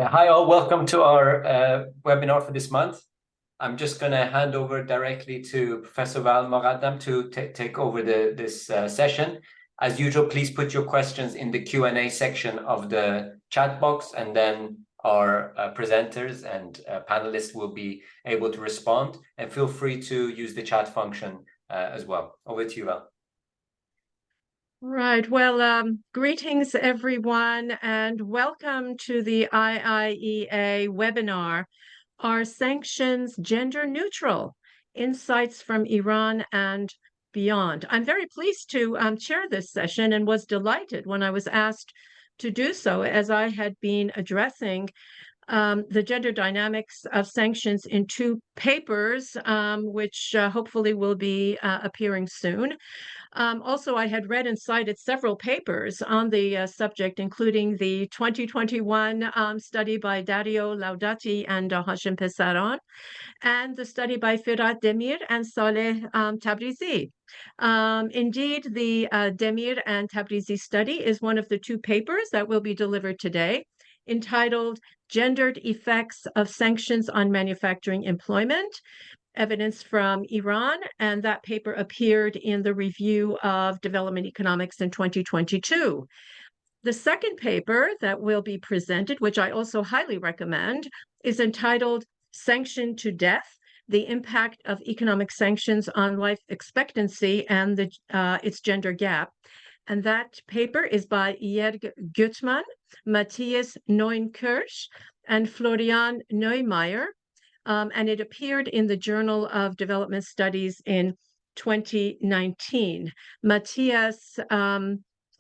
Hi all, welcome to our webinar for this month. I'm just going to hand over directly to Professor Moghadam to take over this session. As usual, please put your questions in the Q&A section of the chat box, and then our presenters and panelists will be able to respond. And feel free to use the chat function as well. Over to you, Val. Right. Well, greetings, everyone, and welcome to the IIEA webinar, Are Sanctions Gender Neutral? Insights from Iran and Beyond. I'm very pleased to chair this session and was delighted when I was asked to do so, as I had been addressing the gender dynamics of sanctions in two papers, which hopefully will be appearing soon. Also, I had read and cited several papers on the subject, including the 2021 study by Dario Laudati and Hashim Pesaran, and the study by Firat Demir and Saleh Tabrizi. Indeed, the Demir and Tabrizi study is one of the two papers that will be delivered today, entitled Gendered Effects of Sanctions on Manufacturing Employment, Evidence from Iran, and that paper appeared in the Review of Development Economics in 2022. The second paper that will be presented, which I also highly recommend, is entitled Sanctioned to Death: The Impact of Economic Sanctions on Life Expectancy and its Gender Gap. And that paper is by Jörg Gutmann, Matthias Neuenkirch, and Florian Neumeier. And it appeared in the Journal of Development Studies in 2019. Matthias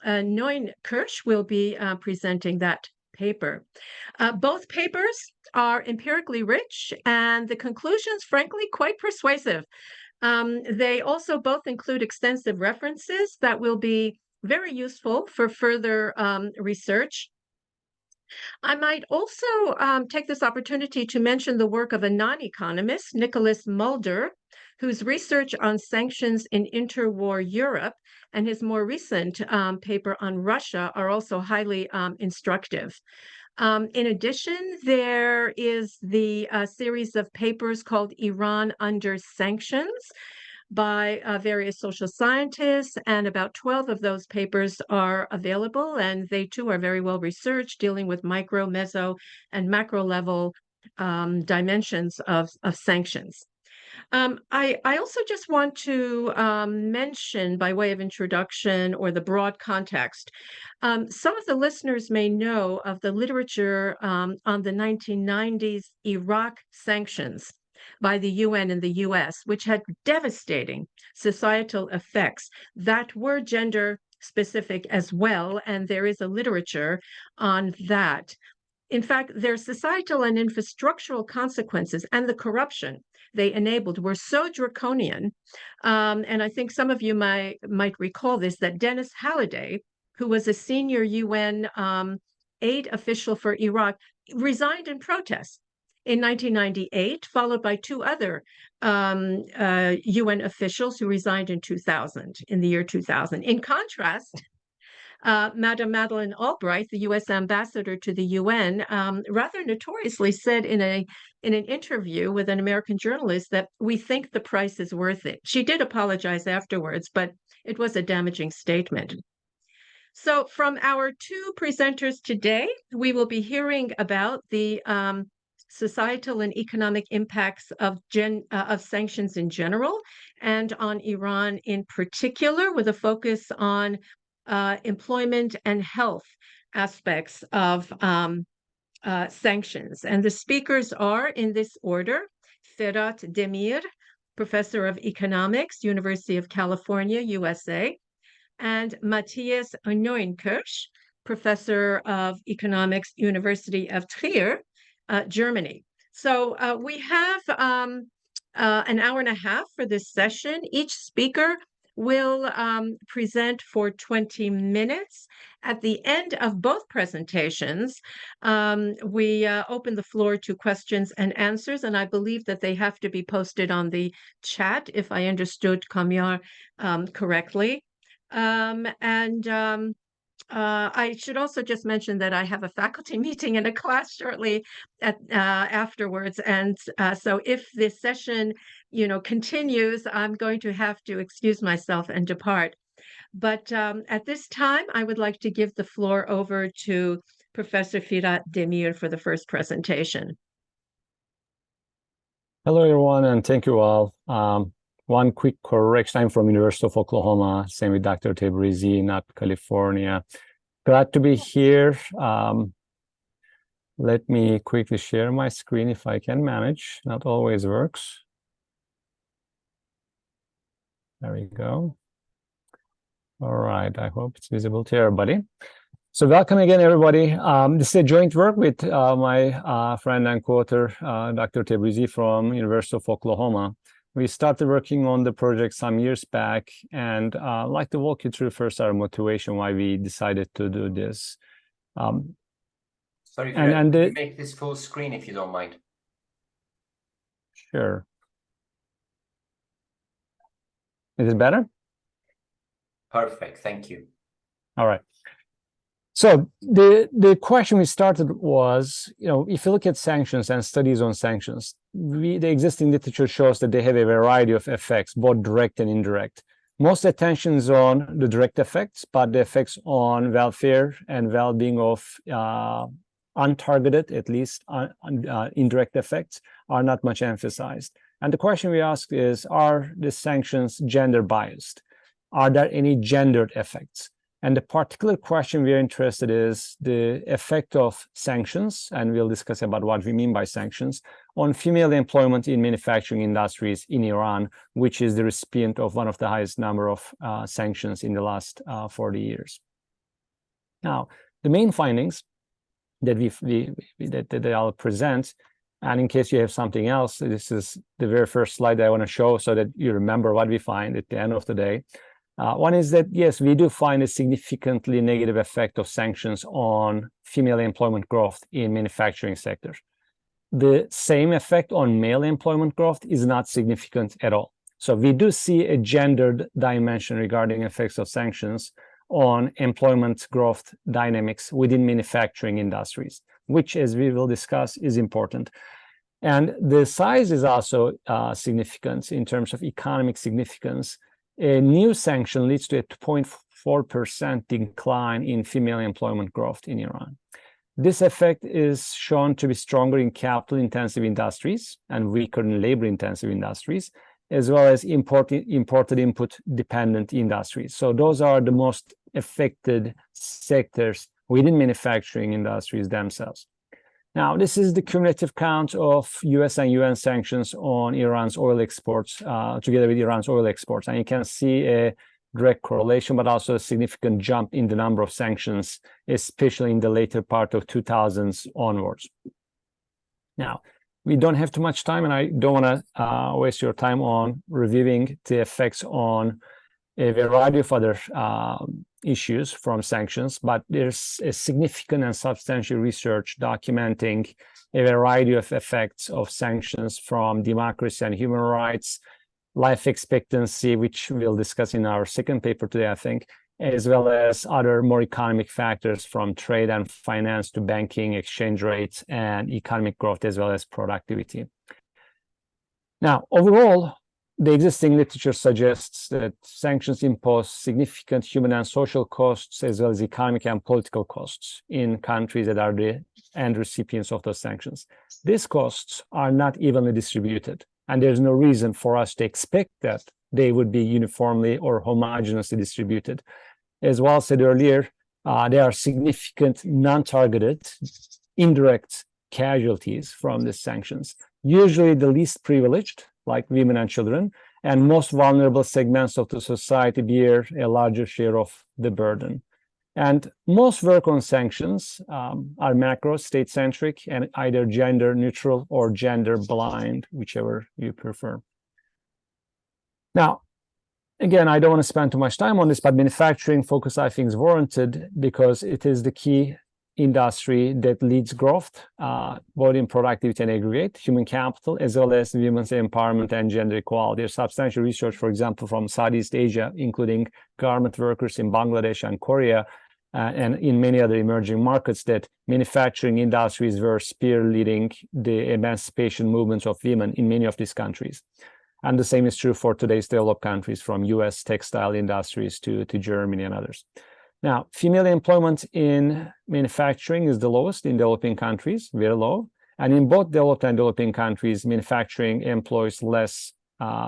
Neuenkirch will be presenting that paper. Both papers are empirically rich, and the conclusions, frankly, quite persuasive. They also both include extensive references that will be very useful for further research. I might also take this opportunity to mention the work of a non-economist, Nicholas Mulder, whose research on sanctions in interwar Europe and his more recent paper on Russia are also highly instructive. In addition, there is the series of papers called Iran Under Sanctions by various social scientists, and about 12 of those papers are available, and they too are very well researched, dealing with micro, meso, and macro level dimensions of sanctions. I also just want to mention, by way of introduction or the broad context, some of the listeners may know of the literature on the 1990s Iraq sanctions by the UN and the US, which had devastating societal effects that were gender specific as well, and there is a literature on that. In fact, their societal and infrastructural consequences and the corruption they enabled were so draconian, and I think some of you might recall this, that Dennis Halliday, who was a senior UN aid official for Iraq, resigned in protest in 1998, followed by two other UN officials who resigned in the year 2000. In contrast, Madam Madeleine Albright, the U.S. ambassador to the UN, rather notoriously said in an interview with an American journalist that we think the price is worth it. She did apologize afterwards, but it was a damaging statement. So from our two presenters today, we will be hearing about the societal and economic impacts of sanctions in general, and on Iran in particular, with a focus on employment and health aspects of sanctions. And the speakers are in this order: Firat Demir, professor of economics, University of California, USA, and Matthias Neuenkirch, professor of economics, University of Trier, Germany. So we have an hour and a half for this session. Each speaker will present for 20 minutes. At the end of both presentations, we open the floor to questions and answers, and I believe that they have to be posted on the chat, if I understood Kamyar correctly. I should also just mention that I have a faculty meeting in a class shortly afterwards, and so if this session, continues, I'm going to have to excuse myself and depart. But at this time, I would like to give the floor over to Professor Firat Demir for the first presentation. Hello, everyone, and thank you all. One quick correction: I'm from University of Oklahoma, same with Dr. Tabrizi, not California. Glad to be here. Let me quickly share my screen if I can manage. Not always works. There we go. All right, I hope it's visible to everybody. So welcome again, everybody. This is a joint work with my friend and co-author, Dr. Tabrizi from University of Oklahoma. We started working on the project some years back, and I'd like to walk you through first our motivation, why we decided to do this. Sorry, can you make this full screen if you don't mind? Sure. Is it better? Perfect, thank you. All right. So the question we started was, if you look at sanctions and studies on sanctions, the existing literature shows that they have a variety of effects, both direct and indirect. Most attention is on the direct effects, but the effects on welfare and well-being of untargeted, at least indirect effects, are not much emphasized. And the question we ask is, are the sanctions gender biased? Are there any gendered effects? And the particular question we are interested in is the effect of sanctions, and we'll discuss about what we mean by sanctions, on female employment in manufacturing industries in Iran, which is the recipient of one of the highest number of sanctions in the last 40 years. Now, the main findings that that I'll present, and in case you have something else, this is the very first slide that I want to show so that you remember what we find at the end of the day. One is that, yes, we do find a significantly negative effect of sanctions on female employment growth in manufacturing sector. The same effect on male employment growth is not significant at all. So we do see a gendered dimension regarding effects of sanctions on employment growth dynamics within manufacturing industries, which, as we will discuss, is important. And the size is also significant in terms of economic significance. A new sanction leads to a 2.4% decline in female employment growth in Iran. This effect is shown to be stronger in capital-intensive industries and weaker in labor-intensive industries, as well as imported input-dependent industries. So those are the most affected sectors within manufacturing industries themselves. Now, this is the cumulative count of US and UN sanctions on Iran's oil exports, together with Iran's oil exports. And you can see a direct correlation, but also a significant jump in the number of sanctions, especially in the later part of 2000s onwards. Now, we don't have too much time, and I don't want to waste your time on reviewing the effects on a variety of other issues from sanctions, but there's a significant and substantial research documenting a variety of effects of sanctions from democracy and human rights, life expectancy, which we'll discuss in our second paper today, I think, as well as other more economic factors from trade and finance to banking, exchange rates, and economic growth, as well as productivity. Now, overall, the existing literature suggests that sanctions impose significant human and social costs, as well as economic and political costs in countries that are the end recipients of those sanctions. These costs are not evenly distributed, and there's no reason for us to expect that they would be uniformly or homogeneously distributed. As Wal said earlier, there are significant non-targeted, indirect casualties from the sanctions, usually the least privileged, like women and children, and most vulnerable segments of the society bear a larger share of the burden. And most work on sanctions are macro, state-centric, and either gender-neutral or gender-blind, whichever you prefer. Now, again, I don't want to spend too much time on this, but manufacturing focus, I think, is warranted because it is the key industry that leads growth, both in productivity and aggregate, human capital, as well as women's empowerment and gender equality. There's substantial research, for example, from Southeast Asia, including garment workers in Bangladesh and Korea, and in many other emerging markets, that manufacturing industries were spearleading the emancipation movements of women in many of these countries. And the same is true for today's developed countries, from US textile industries to Germany and others. Now, female employment in manufacturing is the lowest in developing countries, very low. And in both developed and developing countries, manufacturing employs less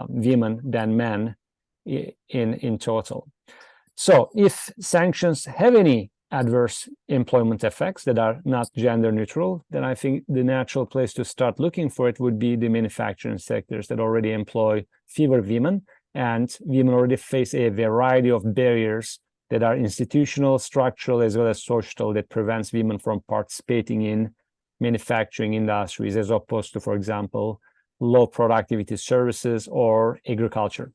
women than men in total. So if sanctions have any adverse employment effects that are not gender neutral, then I think the natural place to start looking for it would be the manufacturing sectors that already employ fewer women, and women already face a variety of barriers that are institutional, structural, as well as social, that prevents women from participating in manufacturing industries, as opposed to, for example, low productivity services or agriculture,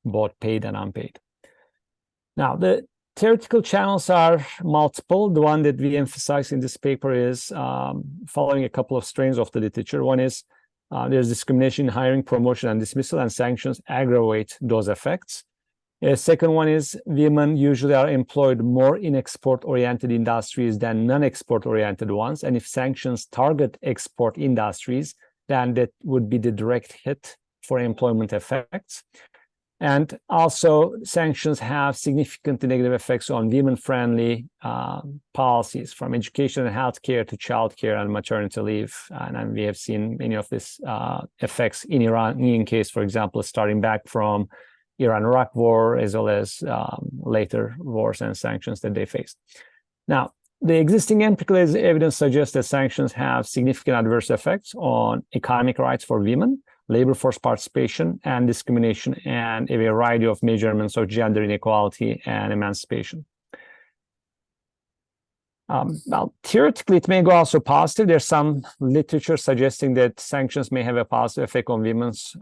both paid and unpaid. Now, the theoretical channels are multiple. The one that we emphasize in this paper is following a couple of strains of the literature. One is there's discrimination in hiring, promotion, and dismissal, and sanctions aggravate those effects. A second one is women usually are employed more in export-oriented industries than non-export-oriented ones. And if sanctions target export industries, then that would be the direct hit for employment effects. And also, sanctions have significant negative effects on women-friendly policies, from education and healthcare to childcare and maternity leave. And we have seen many of these effects in Iranian case, for example, starting back from Iran-Iraq war, as well as later wars and sanctions that they faced. Now, the existing empirical evidence suggests that sanctions have significant adverse effects on economic rights for women, labor force participation, and discrimination, and a variety of measurements of gender inequality and emancipation. Well, theoretically, it may go also positive. There's some literature suggesting that sanctions may have a positive effect on women's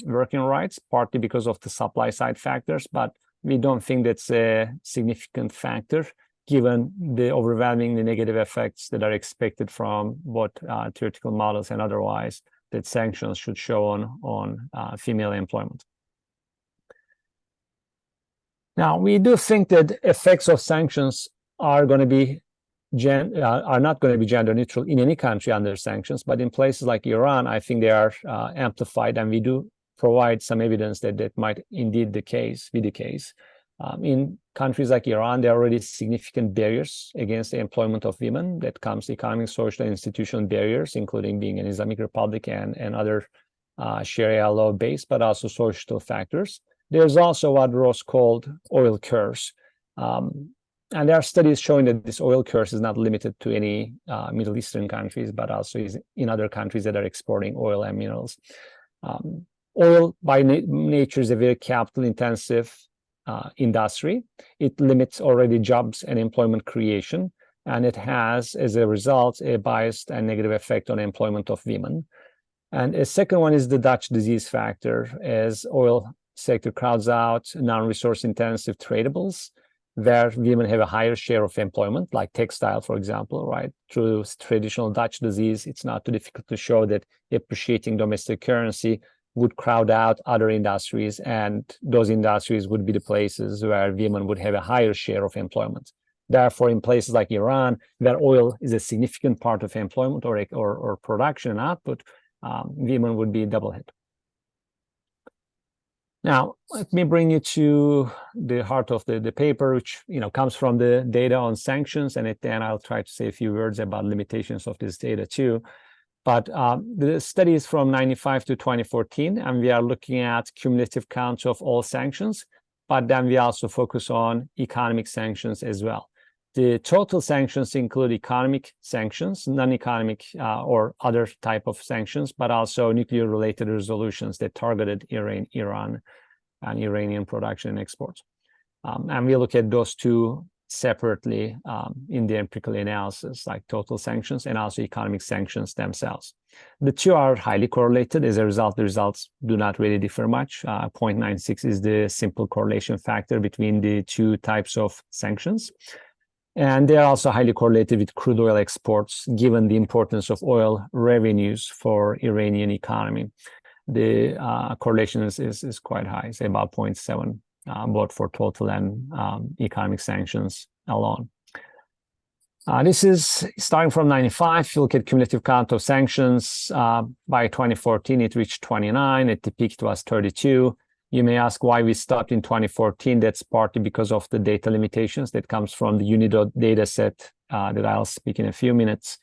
working rights, partly because of the supply side factors, but we don't think that's a significant factor, given the overwhelmingly negative effects that are expected from both theoretical models and otherwise that sanctions should show on female employment. Now, we do think that effects of sanctions are going to be not going to be gender neutral in any country under sanctions, but in places like Iran, I think they are amplified, and we do provide some evidence that that might indeed be the case. In countries like Iran, there are already significant barriers against the employment of women. That comes economic, social, and institutional barriers, including being an Islamic republic and other Sharia law based, but also social factors. There's also what Ross called oil curse. And there are studies showing that this oil curse is not limited to any Middle Eastern countries, but also is in other countries that are exporting oil and minerals. Oil by nature is a very capital intensive industry. It limits already jobs and employment creation, and it has, as a result, a biased and negative effect on employment of women. And a second one is the Dutch disease factor, as oil sector crowds out non-resource intensive tradables, where women have a higher share of employment, like textile, for example, right? Through traditional Dutch disease, it's not too difficult to show that appreciating domestic currency would crowd out other industries, and those industries would be the places where women would have a higher share of employment. Therefore, in places like Iran, where oil is a significant part of employment or production and output, women would be double hit. Now, let me bring you to the heart of the paper, which comes from the data on sanctions, and then I'll try to say a few words about limitations of this data too. But the study is from 1995 to 2014, and we are looking at cumulative counts of all sanctions, but then we also focus on economic sanctions as well. The total sanctions include economic sanctions, non-economic or other type of sanctions, but also nuclear-related resolutions that targeted Iran and Iranian production and exports. And we look at those two separately in the empirical analysis, like total sanctions and also economic sanctions themselves. The two are highly correlated. As a result, the results do not really differ much. 0.96 is the simple correlation factor between the two types of sanctions. And they are also highly correlated with crude oil exports, given the importance of oil revenues for Iranian economy. The correlation is quite high, say about 0.7, both for total and economic sanctions alone. This is starting from 95. If you look at cumulative count of sanctions, by 2014, it reached 29. At the peak, it was 32. You may ask why we stopped in 2014. That's partly because of the data limitations that comes from the UNIDO data set that I'll speak in a few minutes.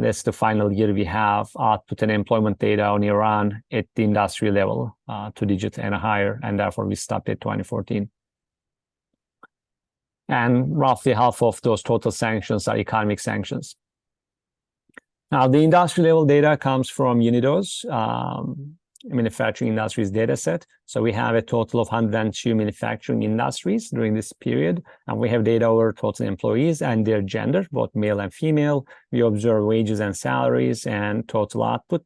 That's the final year we have output and employment data on Iran at the industry level, 2-digit and higher, and therefore we stopped at 2014. And roughly half of those total sanctions are economic sanctions. Now, the industry level data comes from UNIDO's manufacturing industries data set. So we have a total of 102 manufacturing industries during this period, and we have data over total employees and their gender, both male and female. We observe wages and salaries and total output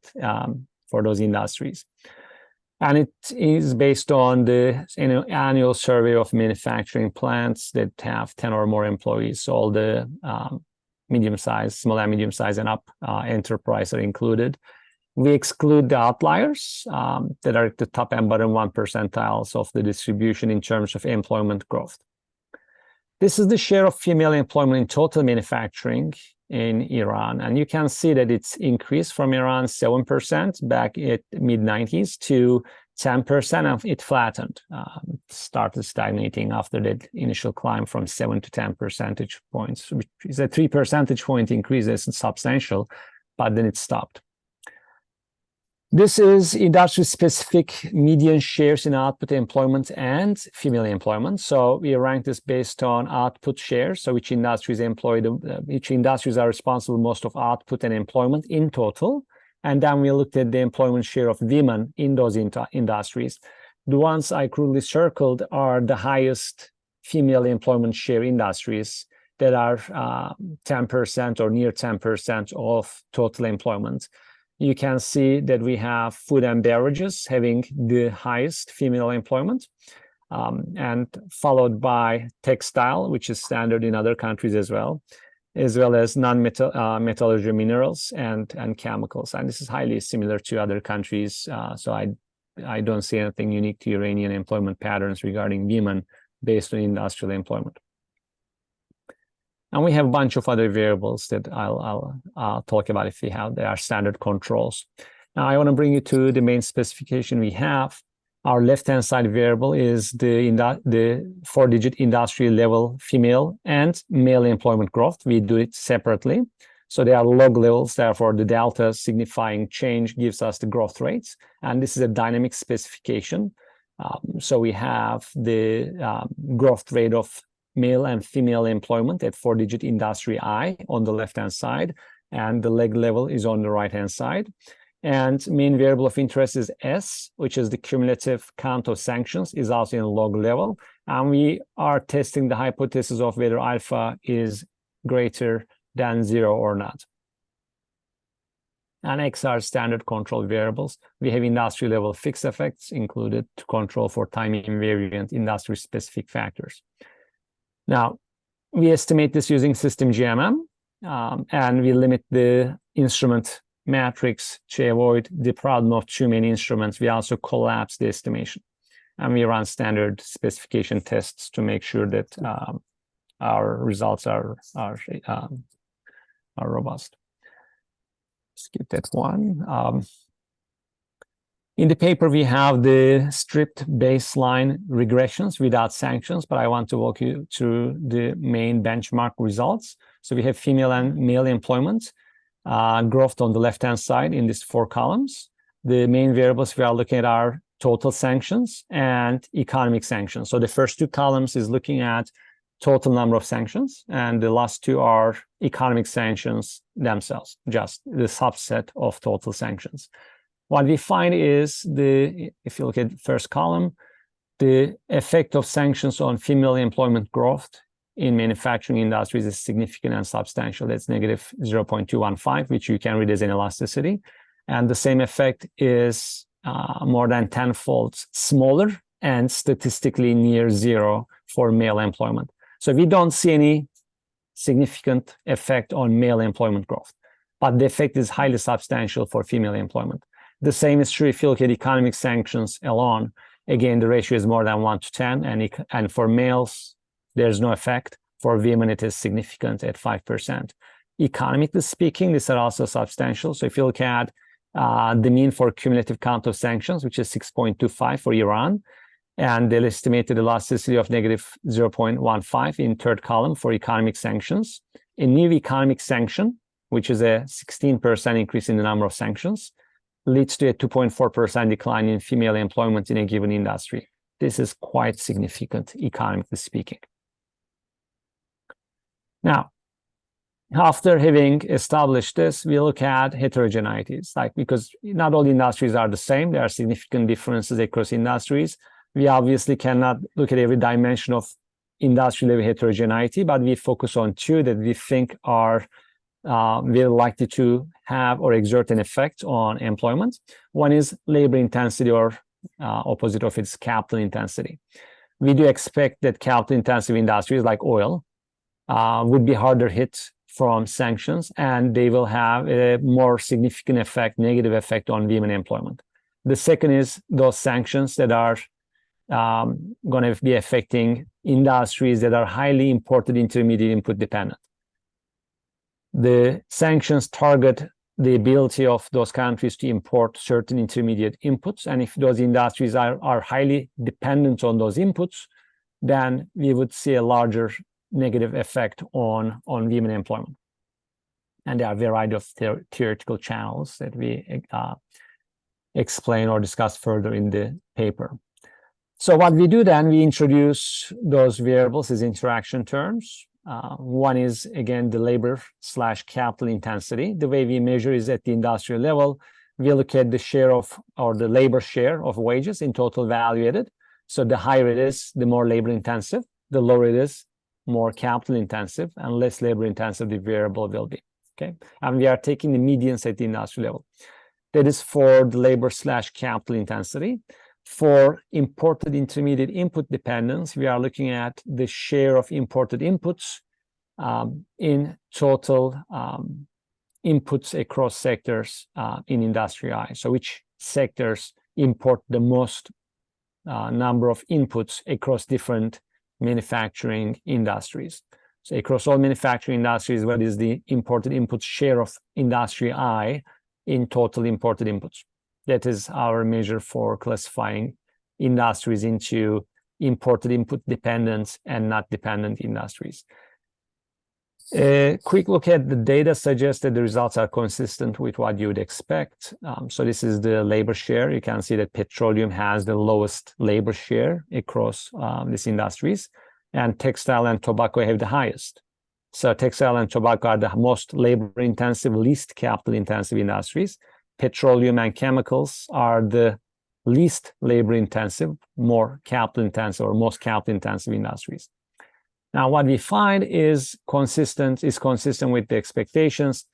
for those industries. And it is based on the annual survey of manufacturing plants that have 10 or more employees. So all the medium-sized, small and medium-sized and up enterprise are included. We exclude the outliers that are at the top and bottom 1 percentiles of the distribution in terms of employment growth. This is the share of female employment in total manufacturing in Iran. And you can see that it's increased from around 7% back at mid-90s to 10%, and it flattened. It started stagnating after that initial climb from 7 to 10 percentage points, which is a 3 percentage point increase. It's substantial, but then it stopped. This is industry-specific median shares in output employment and female employment. So we ranked this based on output shares, so which industries which industries are responsible most of output and employment in total. And then we looked at the employment share of women in those industries. The ones I crudely circled are the highest female employment share industries that are 10% or near 10% of total employment. You can see that we have food and beverages having the highest female employment, and followed by textile, which is standard in other countries as well as non-metallurgy minerals and chemicals. And this is highly similar to other countries. So I don't see anything unique to Iranian employment patterns regarding women based on industrial employment. And we have a bunch of other variables that I'll talk about if we have. They are standard controls. Now, I want to bring you to the main specification we have. Our left-hand side variable is the 4-digit industry level female and male employment growth. We do it separately. So they are log levels. Therefore, the delta signifying change gives us the growth rates. And this is a dynamic specification. So we have the growth rate of male and female employment at 4-digit industry I on the left-hand side, and the leg level is on the right-hand side. And main variable of interest is S, which is the cumulative count of sanctions, is also in log level. And we are testing the hypothesis of whether alpha is greater than 0 or not. And X are standard control variables. We have industry level fixed effects included to control for time invariant industry specific factors. Now, we estimate this using system GMM, and we limit the instrument matrix to avoid the problem of too many instruments. We also collapse the estimation, and we run standard specification tests to make sure that our results are robust. Skip that one. In the paper, we have the stripped baseline regressions without sanctions, but I want to walk you through the main benchmark results. So we have female and male employment growth on the left-hand side in these 4 columns. The main variables we are looking at are total sanctions and economic sanctions. So the first 2 columns is looking at total number of sanctions, and the last 2 are economic sanctions themselves, just the subset of total sanctions. What we find is if you look at the first column, the effect of sanctions on female employment growth in manufacturing industries is significant and substantial. That's negative 0.215, which you can read as an elasticity. And the same effect is more than 10-fold smaller and statistically near 0 for male employment. So we don't see any significant effect on male employment growth, but the effect is highly substantial for female employment. The same is true if you look at economic sanctions alone. Again, the ratio is more than 1 to 10, and for males, there's no effect. For women, it is significant at 5%. Economically speaking, these are also substantial. So if you look at the mean for cumulative count of sanctions, which is 6.25 for Iran, and the estimated elasticity of negative 0.15 in third column for economic sanctions. A new economic sanction, which is a 16% increase in the number of sanctions, leads to a 2.4% decline in female employment in a given industry. This is quite significant, economically speaking. Now, after having established this, we look at heterogeneities, because not all industries are the same. There are significant differences across industries. We obviously cannot look at every dimension of industry-level heterogeneity, but we focus on two that we think are very likely to have or exert an effect on employment. One is labor intensity, or opposite of its capital intensity. We do expect that capital-intensive industries like oil would be harder hit from sanctions, and they will have a more significant effect, negative effect on women employment. The second is those sanctions that are going to be affecting industries that are highly imported intermediate input dependent. The sanctions target the ability of those countries to import certain intermediate inputs, and if those industries are highly dependent on those inputs, then we would see a larger negative effect on women employment. And there are a variety of theoretical channels that we explain or discuss further in the paper. So what we do then, we introduce those variables as interaction terms. One is, again, the labor/capital intensity. The way we measure is at the industrial level. We look at the share of, or the labor share of wages in total value added. So the higher it is, the more labor intensive. The lower it is, more capital intensive, and less labor intensive the variable will be. Okay, and we are taking the medians at the industrial level. That is for the labor/capital intensity. For imported intermediate input dependence, we are looking at the share of imported inputs in total inputs across sectors in industry I. So which sectors import the most number of inputs across different manufacturing industries. So across all manufacturing industries, what is the imported input share of industry I in total imported inputs? That is our measure for classifying industries into imported input dependent and not dependent industries. A quick look at the data suggests that the results are consistent with what you would expect. So this is the labor share. You can see that petroleum has the lowest labor share across these industries, and textile and tobacco have the highest. So textile and tobacco are the most labor-intensive, least capital-intensive industries. Petroleum and chemicals are the least labor-intensive, more capital-intensive, or most capital-intensive industries. Now, what we find is consistent with the expectations.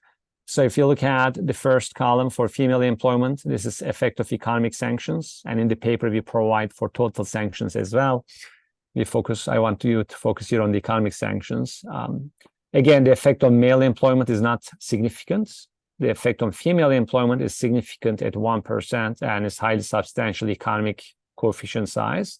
So if you look at the first column for female employment, this is effect of economic sanctions, and in the paper we provide for total sanctions as well. I want you to focus here on the economic sanctions. Again, the effect on male employment is not significant. The effect on female employment is significant at 1% and is highly substantial economic coefficient size.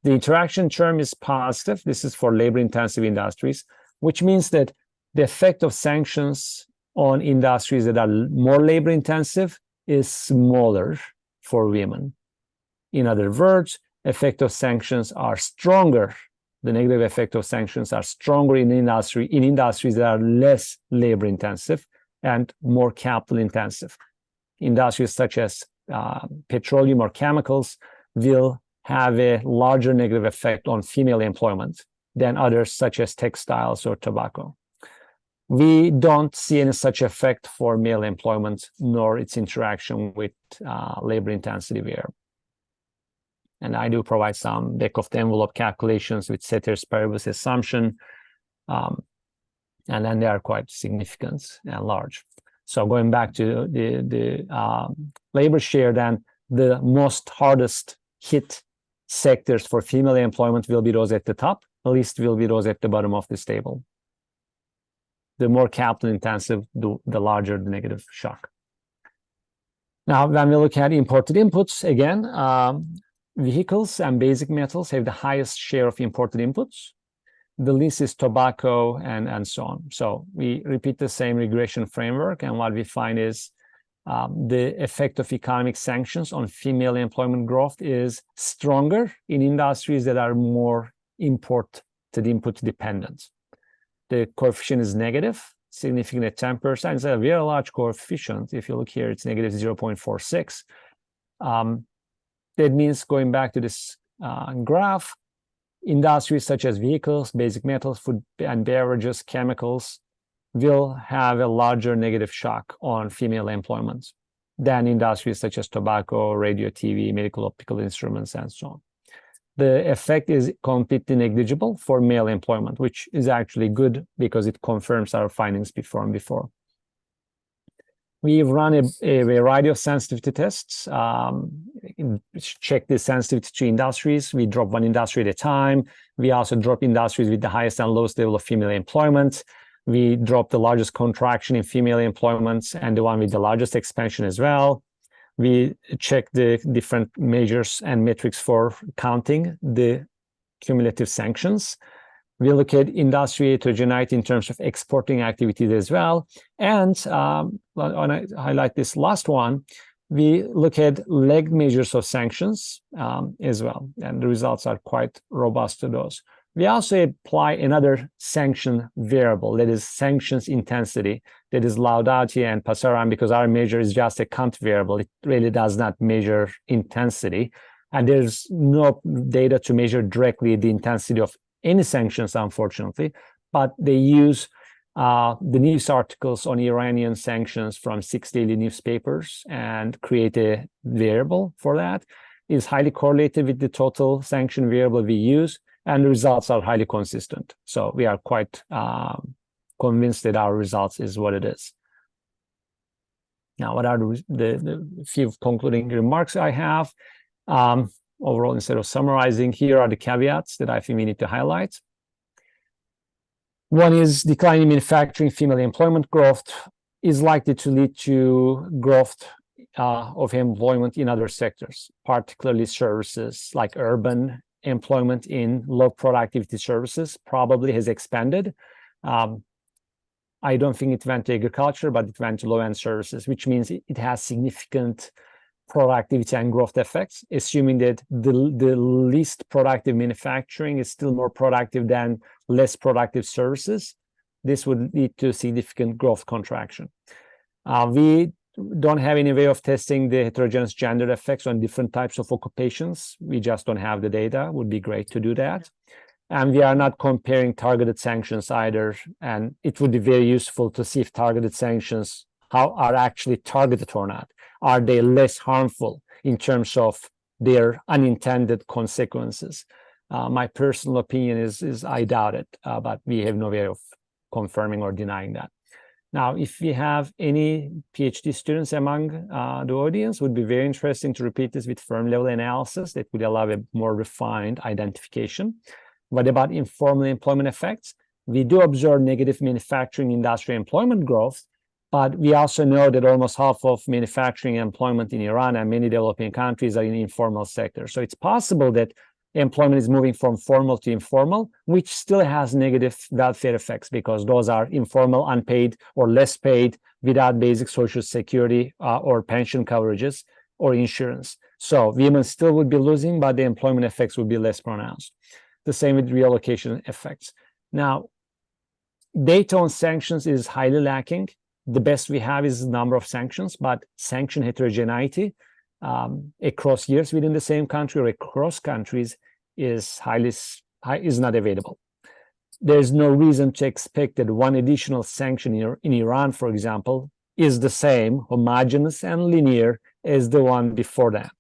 The interaction term is positive. This is for labor-intensive industries, which means that the effect of sanctions on industries that are more labor-intensive is smaller for women. In other words, effect of sanctions are stronger. The negative effect of sanctions are stronger in industries that are less labor-intensive and more capital-intensive. Industries such as petroleum or chemicals will have a larger negative effect on female employment than others such as textiles or tobacco. We don't see any such effect for male employment, nor its interaction with labor intensity there. And I do provide some back-of-the-envelope calculations with ceteris paribus assumption, and then they are quite significant and large. So going back to the labor share, then the most hardest hit sectors for female employment will be those at the top, least will be those at the bottom of this table. The more capital intensive, the larger the negative shock. Now, when we look at imported inputs, again, vehicles and basic metals have the highest share of imported inputs. The least is tobacco and so on. So we repeat the same regression framework, and what we find is the effect of economic sanctions on female employment growth is stronger in industries that are more input dependent. The coefficient is negative, significant at 10%. It's a very large coefficient. If you look here, it's negative 0.46. That means, going back to this graph, industries such as vehicles, basic metals, food and beverages, chemicals will have a larger negative shock on female employment than industries such as tobacco, radio, TV, medical optical instruments, and so on. The effect is completely negligible for male employment, which is actually good because it confirms our findings before. We've run a variety of sensitivity tests, check the sensitivity to industries. We drop one industry at a time. We also drop industries with the highest and lowest level of female employment. We drop the largest contraction in female employment and the one with the largest expansion as well. We check the different measures and metrics for counting the cumulative sanctions. We look at industry heterogeneity in terms of exporting activities as well. And when I highlight this last one, we look at lagged measures of sanctions as well. And the results are quite robust to those. We also apply another sanction variable, that is sanctions intensity, that is Laudati and Passaran, because our measure is just a count variable. It really does not measure intensity. And there's no data to measure directly the intensity of any sanctions, unfortunately, but they use the news articles on Iranian sanctions from 6 daily newspapers and create a variable for that. It's highly correlated with the total sanction variable we use, and the results are highly consistent. So we are quite convinced that our results is what it is. Now, what are the few concluding remarks I have? Overall, instead of summarizing, here are the caveats that I think we need to highlight. One is declining manufacturing female employment growth is likely to lead to growth of employment in other sectors, particularly services like urban employment in low productivity services probably has expanded. I don't think it went to agriculture, but it went to low-end services, which means it has significant productivity and growth effects, assuming that the least productive manufacturing is still more productive than less productive services. This would lead to significant growth contraction. We don't have any way of testing the heterogeneous gender effects on different types of occupations. We just don't have the data. It would be great to do that. And we are not comparing targeted sanctions either. And it would be very useful to see if targeted sanctions are actually targeted or not. Are they less harmful in terms of their unintended consequences? My personal opinion is I doubt it, but we have no way of confirming or denying that. Now, if we have any PhD students among the audience, it would be very interesting to repeat this with firm level analysis that would allow a more refined identification. What about informal employment effects? We do observe negative manufacturing industry employment growth, but we also know that almost half of manufacturing employment in Iran and many developing countries are in the informal sector. So it's possible that employment is moving from formal to informal, which still has negative welfare effects because those are informal, unpaid, or less paid without basic social security or pension coverages or insurance. So women still would be losing, but the employment effects would be less pronounced. The same with relocation effects. Now, data on sanctions is highly lacking. The best we have is the number of sanctions, but sanction heterogeneity across years within the same country or across countries is not available. There's no reason to expect that one additional sanction in Iran, for example, is the same, homogeneous and linear as the one before that.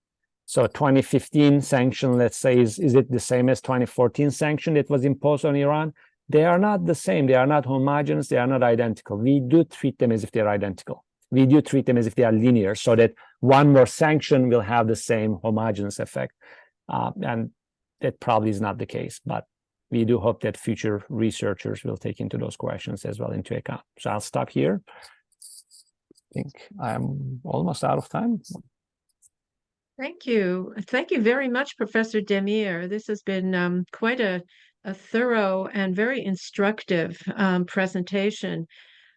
So 2015 sanction, let's say, is it the same as 2014 sanction that was imposed on Iran? They are not the same. They are not homogeneous. They are not identical. We do treat them as if they're identical. We do treat them as if they are linear, so that one more sanction will have the same homogeneous effect. And that probably is not the case, but we do hope that future researchers will take into those questions as well into account. So I'll stop here. I think I'm almost out of time. Thank you. Thank you very much, Professor Demir. This has been quite a a thorough and very instructive presentation.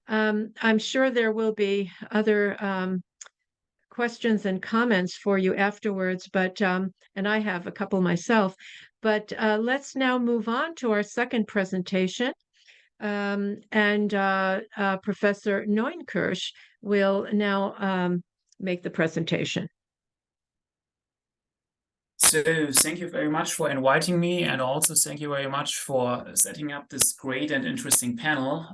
I'm sure there will be other questions and comments for you afterwards, but and I have a couple myself. But let's now move on to our second presentation. Professor Neuenkirch will now make the presentation. So thank you very much for inviting me, and also thank you very much for setting up this great and interesting panel.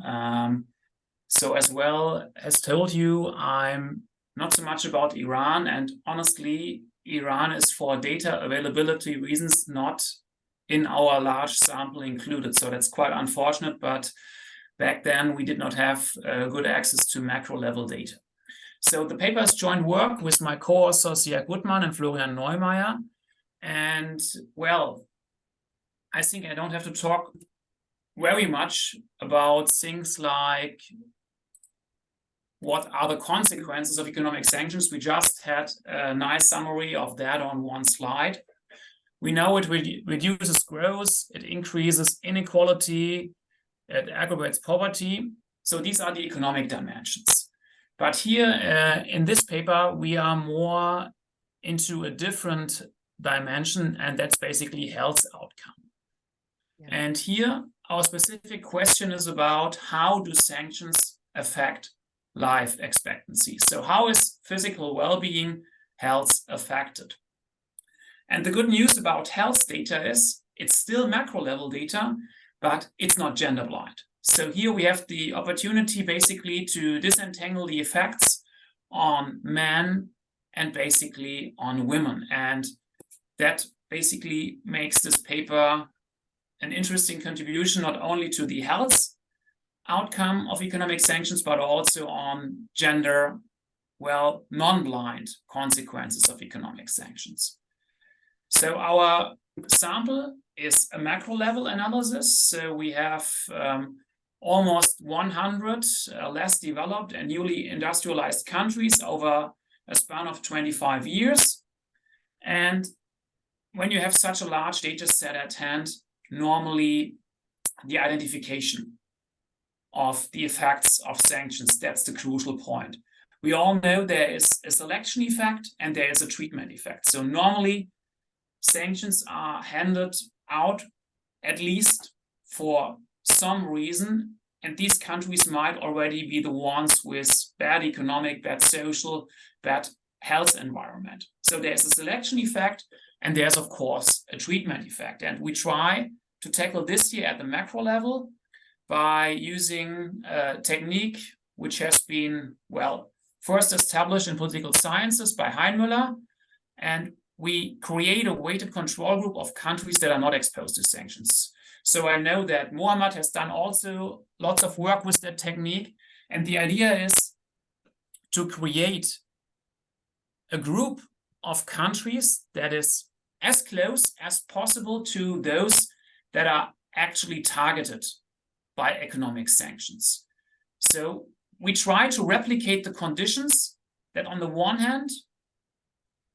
So as well as told you, I'm not so much about Iran, and honestly, Iran is for data availability reasons not in our large sample included. So that's quite unfortunate, but back then we did not have good access to macro level data. So the paper is joint work with my co-authors Jörg Gutmann and Florian Neumeier. And well, I think I don't have to talk very much about things like what are the consequences of economic sanctions. We just had a nice summary of that on one slide. We know it reduces growth, it increases inequality, it aggravates poverty. So these are the economic dimensions. But here in this paper, we are more into a different dimension, and that's basically health outcome. Yeah. And here, our specific question is about how do sanctions affect life expectancy? So how is physical well-being, health affected? And the good news about health data is it's still macro level data, but it's not gender blind. So here we have the opportunity basically to disentangle the effects on men and basically on women. And that basically makes this paper an interesting contribution, not only to the health outcome of economic sanctions, but also on gender, well, non-blind consequences of economic sanctions. So our sample is a macro level analysis. So we have almost 100 less developed and newly industrialized countries over a span of 25 years. And when you have such a large data set at hand, normally the identification of the effects of sanctions, that's the crucial point. We all know there is a selection effect and there is a treatment effect. So normally sanctions are handed out at least for some reason, and these countries might already be the ones with bad economic, bad social, bad health environment. So there's a selection effect, and there's, of course, a treatment effect. And we try to tackle this here at the macro level by using a technique which has been, well, first established in political sciences by Heinmüller. And we create a weighted control group of countries that are not exposed to sanctions. So I know that Mohammed has done also lots of work with that technique. And the idea is to create a group of countries that is as close as possible to those that are actually targeted by economic sanctions. So we try to replicate the conditions that on the one hand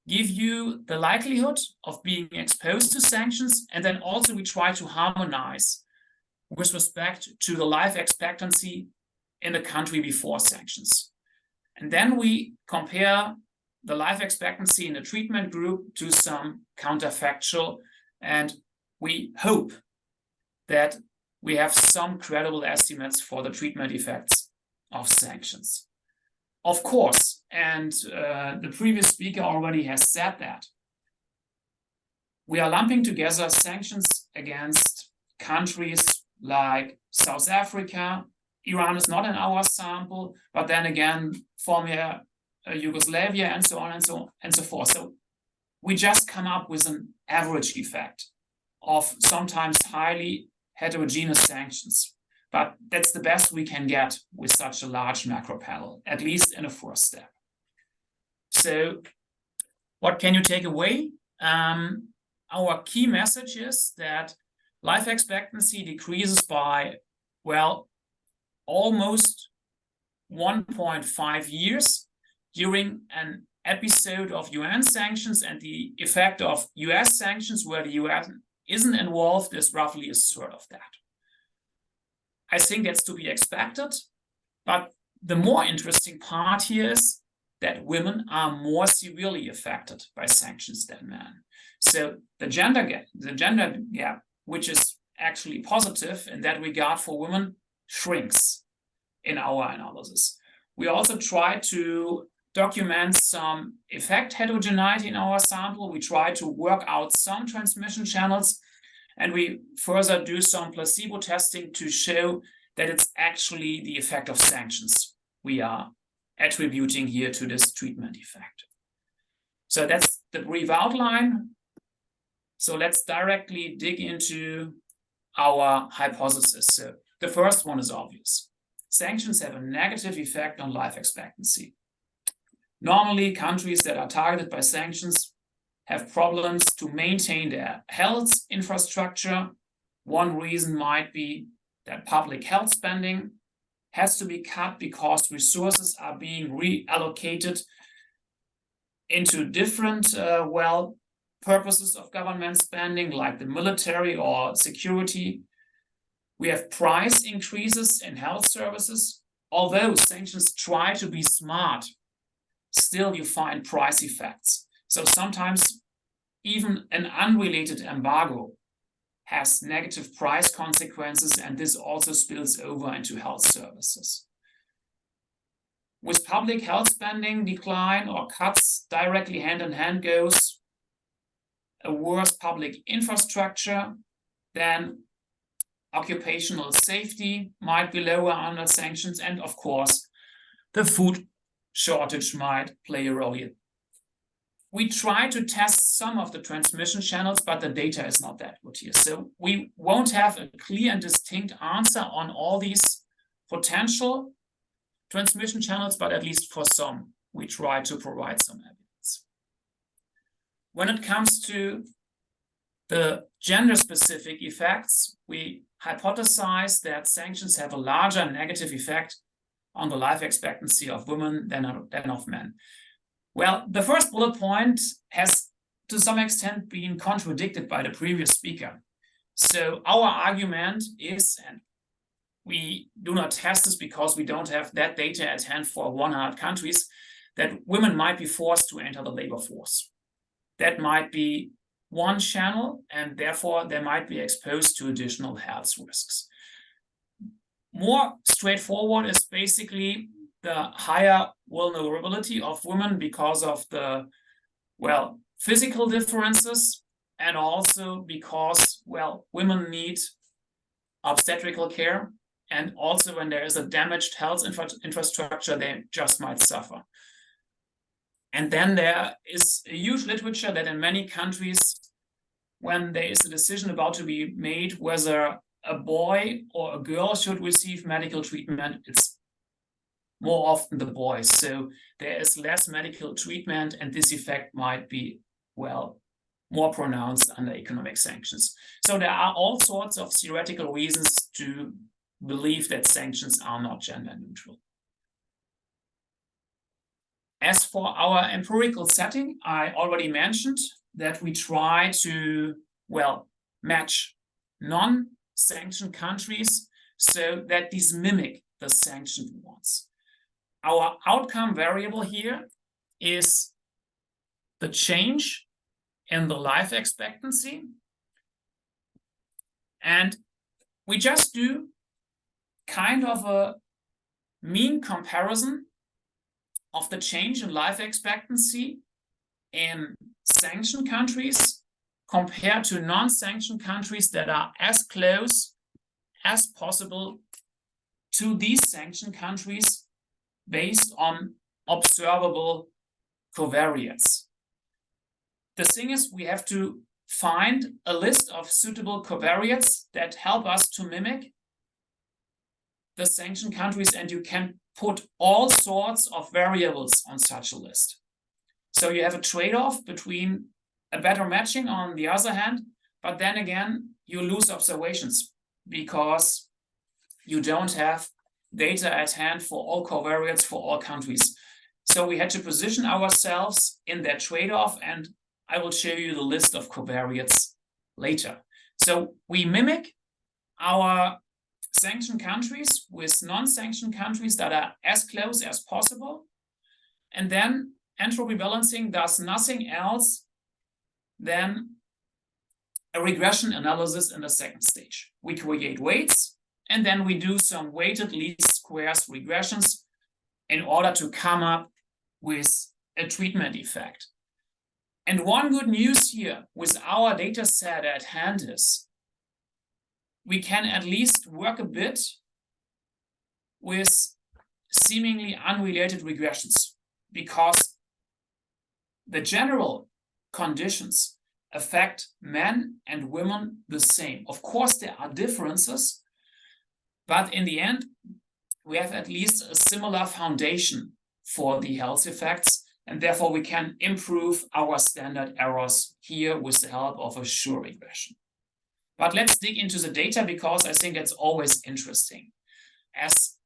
give you the likelihood of being exposed to sanctions, and then also we try to harmonize with respect to the life expectancy in the country before sanctions. And then we compare the life expectancy in the treatment group to some counterfactual, and we hope that we have some credible estimates for the treatment effects of sanctions. Of course, and the previous speaker already has said that, we are lumping together sanctions against countries like South Africa. Iran is not in our sample, but then again, former Yugoslavia, and so on and so forth. So we just come up with an average effect of sometimes highly heterogeneous sanctions. But that's the best we can get with such a large macro panel, at least in a first step. So what can you take away? Our key message is that life expectancy decreases by, well, almost 1.5 years during an episode of UN sanctions, and the effect of US sanctions, where the UN isn't involved is roughly a third of that. I think that's to be expected, but the more interesting part here is that women are more severely affected by sanctions than men. So the gender gap, which is actually positive in that regard for women, shrinks in our analysis. We also try to document some effect heterogeneity in our sample. We try to work out some transmission channels, and we further do some placebo testing to show that it's actually the effect of sanctions we are attributing here to this treatment effect. So that's the brief outline. So let's directly dig into our hypothesis. So the first one is obvious. Sanctions have a negative effect on life expectancy. Normally, countries that are targeted by sanctions have problems to maintain their health infrastructure. One reason might be that public health spending has to be cut because resources are being reallocated into different, purposes of government spending, like the military or security. We have price increases in health services. Although sanctions try to be smart, still you find price effects. So sometimes even an unrelated embargo has negative price consequences, and this also spills over into health services. With public health spending decline or cuts, directly hand in hand goes a worse public infrastructure, then occupational safety might be lower under sanctions, and of course, the food shortage might play a role here. We try to test some of the transmission channels, but the data is not that good here. So we won't have a clear and distinct answer on all these potential transmission channels, but at least for some, we try to provide some evidence. When it comes to the gender-specific effects, we hypothesize that sanctions have a larger negative effect on the life expectancy of women than of men. Well, the first bullet point has to some extent been contradicted by the previous speaker. So our argument is, and we do not test this because we don't have that data at hand for 100 countries, that women might be forced to enter the labor force. That might be one channel, and therefore they might be exposed to additional health risks. More straightforward is basically the higher vulnerability of women because of the, physical differences, and also because, women need obstetrical care, and also when there is a damaged health infrastructure, they just might suffer. And then there is a huge literature that in many countries, when there is a decision about to be made whether a boy or a girl should receive medical treatment, it's more often the boys. So there is less medical treatment, and this effect might be, more pronounced under economic sanctions. So there are all sorts of theoretical reasons to believe that sanctions are not gender neutral. As for our empirical setting, I already mentioned that we try to, match non-sanctioned countries so that these mimic the sanctioned ones. Our outcome variable here is the change in the life expectancy. And we just do kind of a mean comparison of the change in life expectancy in sanctioned countries compared to non-sanctioned countries that are as close as possible to these sanctioned countries based on observable covariates. The thing is, we have to find a list of suitable covariates that help us to mimic the sanctioned countries, and you can put all sorts of variables on such a list. So you have a trade-off between a better matching on the other hand, but then again, you lose observations because you don't have data at hand for all covariates for all countries. So we had to position ourselves in that trade-off, and I will show you the list of covariates later. So we mimic our sanctioned countries with non-sanctioned countries that are as close as possible. And then entropy balancing does nothing else than a regression analysis in the second stage. We create weights, and then we do some weighted least squares regressions in order to come up with a treatment effect. And one good news here with our data set at hand is we can at least work a bit with seemingly unrelated regressions, because the general conditions affect men and women the same. Of course, there are differences, but in the end, we have at least a similar foundation for the health effects, and therefore we can improve our standard errors here with the help of a sure regression. But let's dig into the data, because I think it's always interesting. As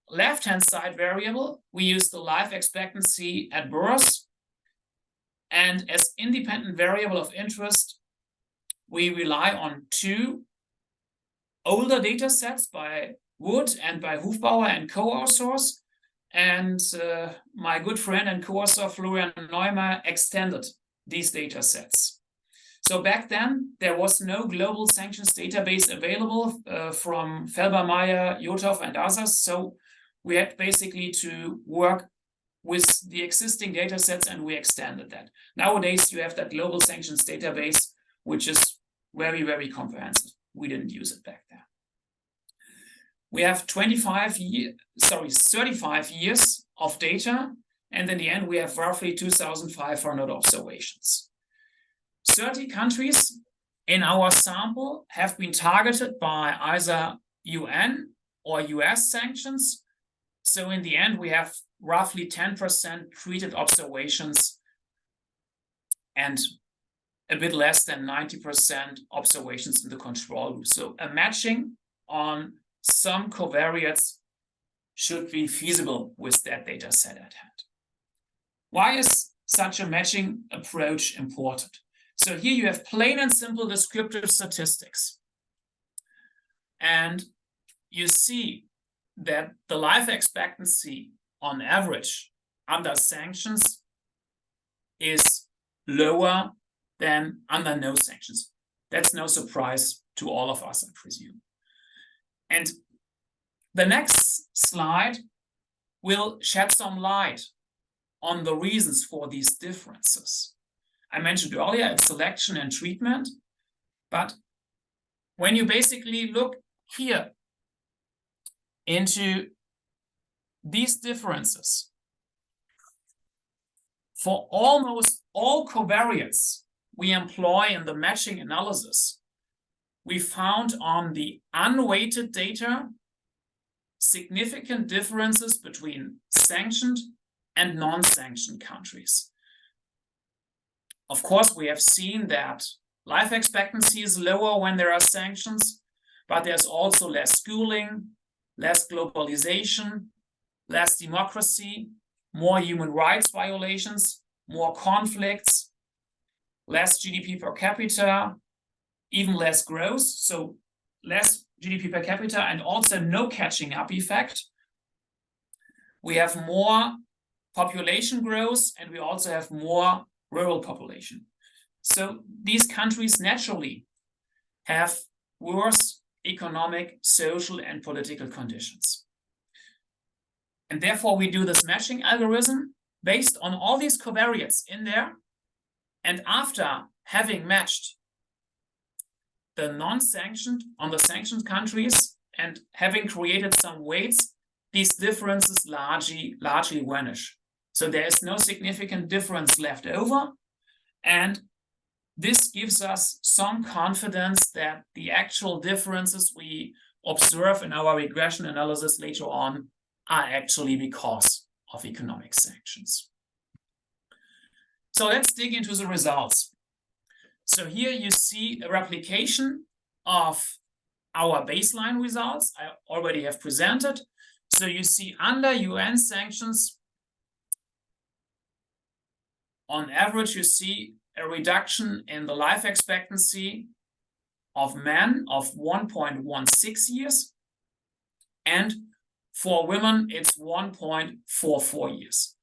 left-hand side variable, we use the life expectancy at birth. And as independent variable of interest, we rely on two older data sets by Wood and by Hufbauer and co-authors. And my good friend and co-author Florian Neumann extended these data sets. So back then, there was no global sanctions database available from Felbermayr, Jotov, and others. So we had basically to work with the existing data sets, and we extended that. Nowadays, you have that global sanctions database, which is very, very comprehensive. We didn't use it back then. We have 35 years of data, and in the end, we have roughly 2,500 observations. 30 countries in our sample have been targeted by either UN or US sanctions. So in the end, we have roughly 10% treated observations and a bit less than 90% observations in the control group. So a matching on some covariates should be feasible with that data set at hand. Why is such a matching approach important? So here you have plain and simple descriptive statistics. And you see that the life expectancy on average under sanctions is lower than under no sanctions. That's no surprise to all of us, I presume. And the next slide will shed some light on the reasons for these differences. I mentioned earlier it's selection and treatment, but when you basically look here into these differences, for almost all covariates we employ in the matching analysis, we found on the unweighted data significant differences between sanctioned and non-sanctioned countries. Of course, we have seen that life expectancy is lower when there are sanctions, but there's also less schooling, less globalization, less democracy, more human rights violations, more conflicts, less GDP per capita, even less growth, so less GDP per capita and also no catching up effect. We have more population growth and we also have more rural population. So these countries naturally have worse economic, social, and political conditions. And therefore, we do this matching algorithm based on all these covariates in there. And after having matched the non-sanctioned on the sanctioned countries and having created some weights, these differences largely vanish. So there is no significant difference left over. And this gives us some confidence that the actual differences we observe in our regression analysis later on are actually because of economic sanctions. So let's dig into the results. So here you see a replication of our baseline results I already have presented. So you see under UN sanctions, on average, you see a reduction in the life expectancy of men of 1.16 years, and for women it's 1.44 years.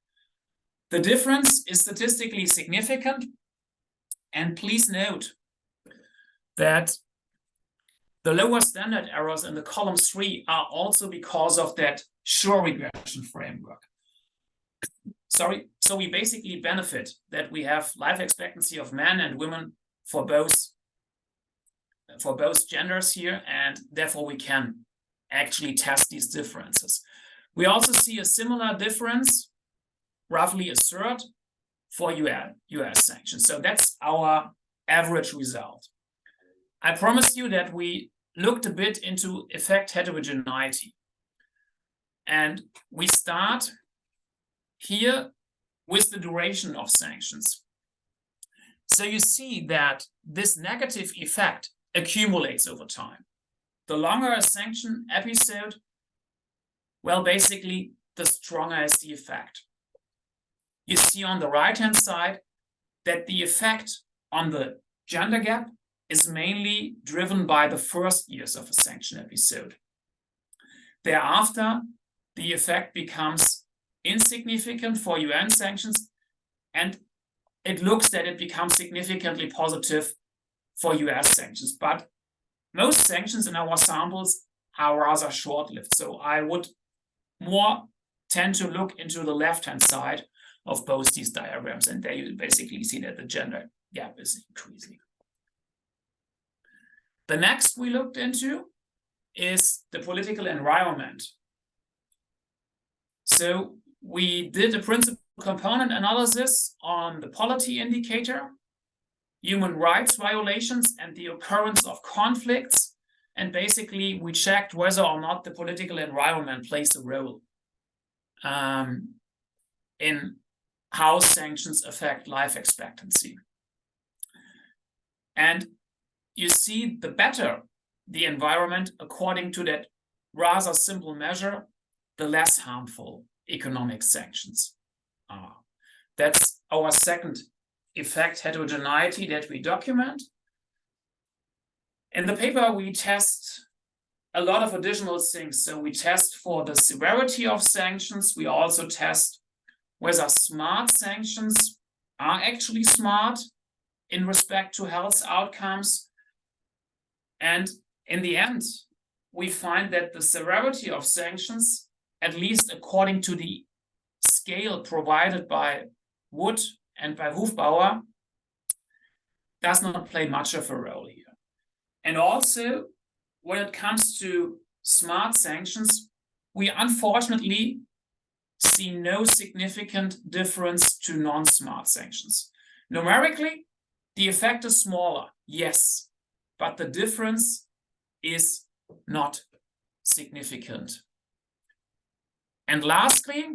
The difference is statistically significant, and please note that the lower standard errors in the column 3 are also because of that Shor regression framework. So we basically benefit that we have life expectancy of men and women for both genders here, and therefore we can actually test these differences. We also see a similar difference, roughly a third, for US sanctions. So that's our average result. I promised you that we looked a bit into effect heterogeneity. And we start here with the duration of sanctions. So you see that this negative effect accumulates over time. The longer a sanction episode, well, basically, the stronger is the effect. You see on the right-hand side that the effect on the gender gap is mainly driven by the first years of a sanction episode. Thereafter, the effect becomes insignificant for UN sanctions, and it looks that it becomes significantly positive for US sanctions. But most sanctions in our samples are rather short-lived. So I would more tend to look into the left-hand side of both these diagrams, and there you basically see that the gender gap is increasing. The next we looked into is the political environment. So we did a principal component analysis on the polity indicator, human rights violations, and the occurrence of conflicts. And basically, we checked whether or not the political environment plays a role in how sanctions affect life expectancy. And you see, the better the environment, according to that rather simple measure, the less harmful economic sanctions are. That's our second effect heterogeneity that we document. In the paper, we test a lot of additional things. So we test for the severity of sanctions. We also test whether smart sanctions are actually smart in respect to health outcomes. And in the end, we find that the severity of sanctions, at least according to the scale provided by Wood and by Hufbauer, does not play much of a role here. And also, when it comes to smart sanctions, we unfortunately see no significant difference to non-smart sanctions. Numerically, the effect is smaller, yes, but the difference is not significant. And lastly,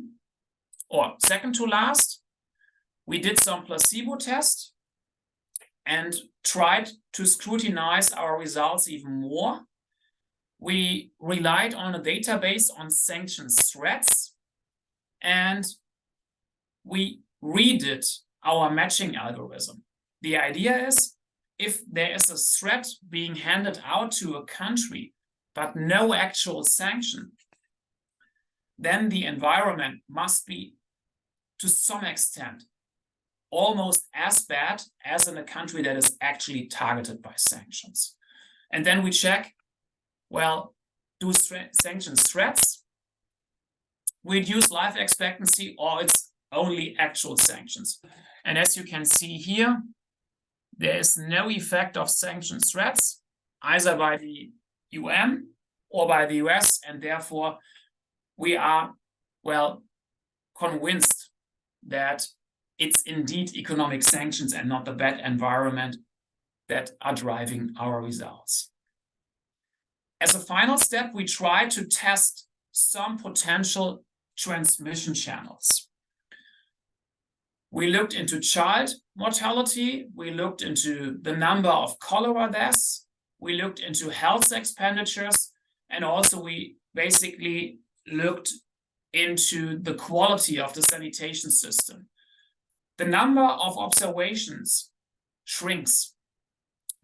or second to last, we did some placebo tests and tried to scrutinize our results even more. We relied on a database on sanctions threats, and we redid our matching algorithm. The idea is, if there is a threat being handed out to a country, but no actual sanction, then the environment must be, to some extent, almost as bad as in a country that is actually targeted by sanctions. And then we check, well, do sanctions threats reduce life expectancy, or it's only actual sanctions? And as you can see here, there is no effect of sanction threats, either by the UN or by the US, and therefore we are, well, convinced that it's indeed economic sanctions and not the bad environment that are driving our results. As a final step, we try to test some potential transmission channels. We looked into child mortality, we looked into the number of cholera deaths, we looked into health expenditures, and also we basically looked into the quality of the sanitation system. The number of observations shrinks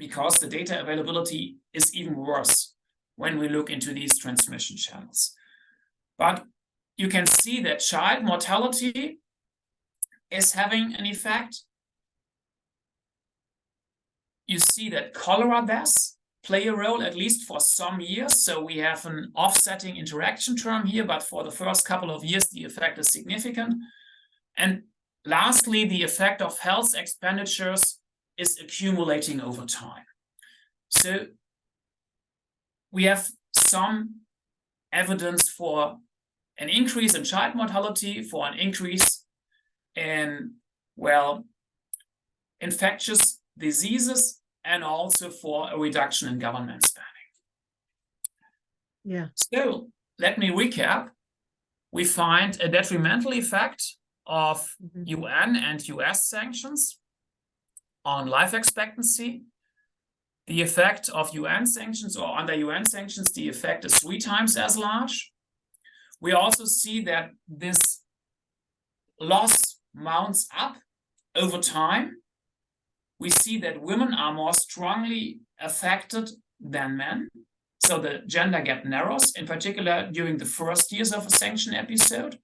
because the data availability is even worse when we look into these transmission channels. But you can see that child mortality is having an effect. You see that cholera deaths play a role, at least for some years. So we have an offsetting interaction term here, but for the first couple of years, the effect is significant. And lastly, the effect of health expenditures is accumulating over time. So we have some evidence for an increase in child mortality, for an increase in, well, infectious diseases, and also for a reduction in government spending. Yeah. So let me recap. We find a detrimental effect of UN and US sanctions on life expectancy. The effect of UN sanctions, or under UN sanctions, the effect is 3 times as large. We also see that this loss mounts up over time. We see that women are more strongly affected than men. So the gender gap narrows, in particular during the first years of a sanction episode.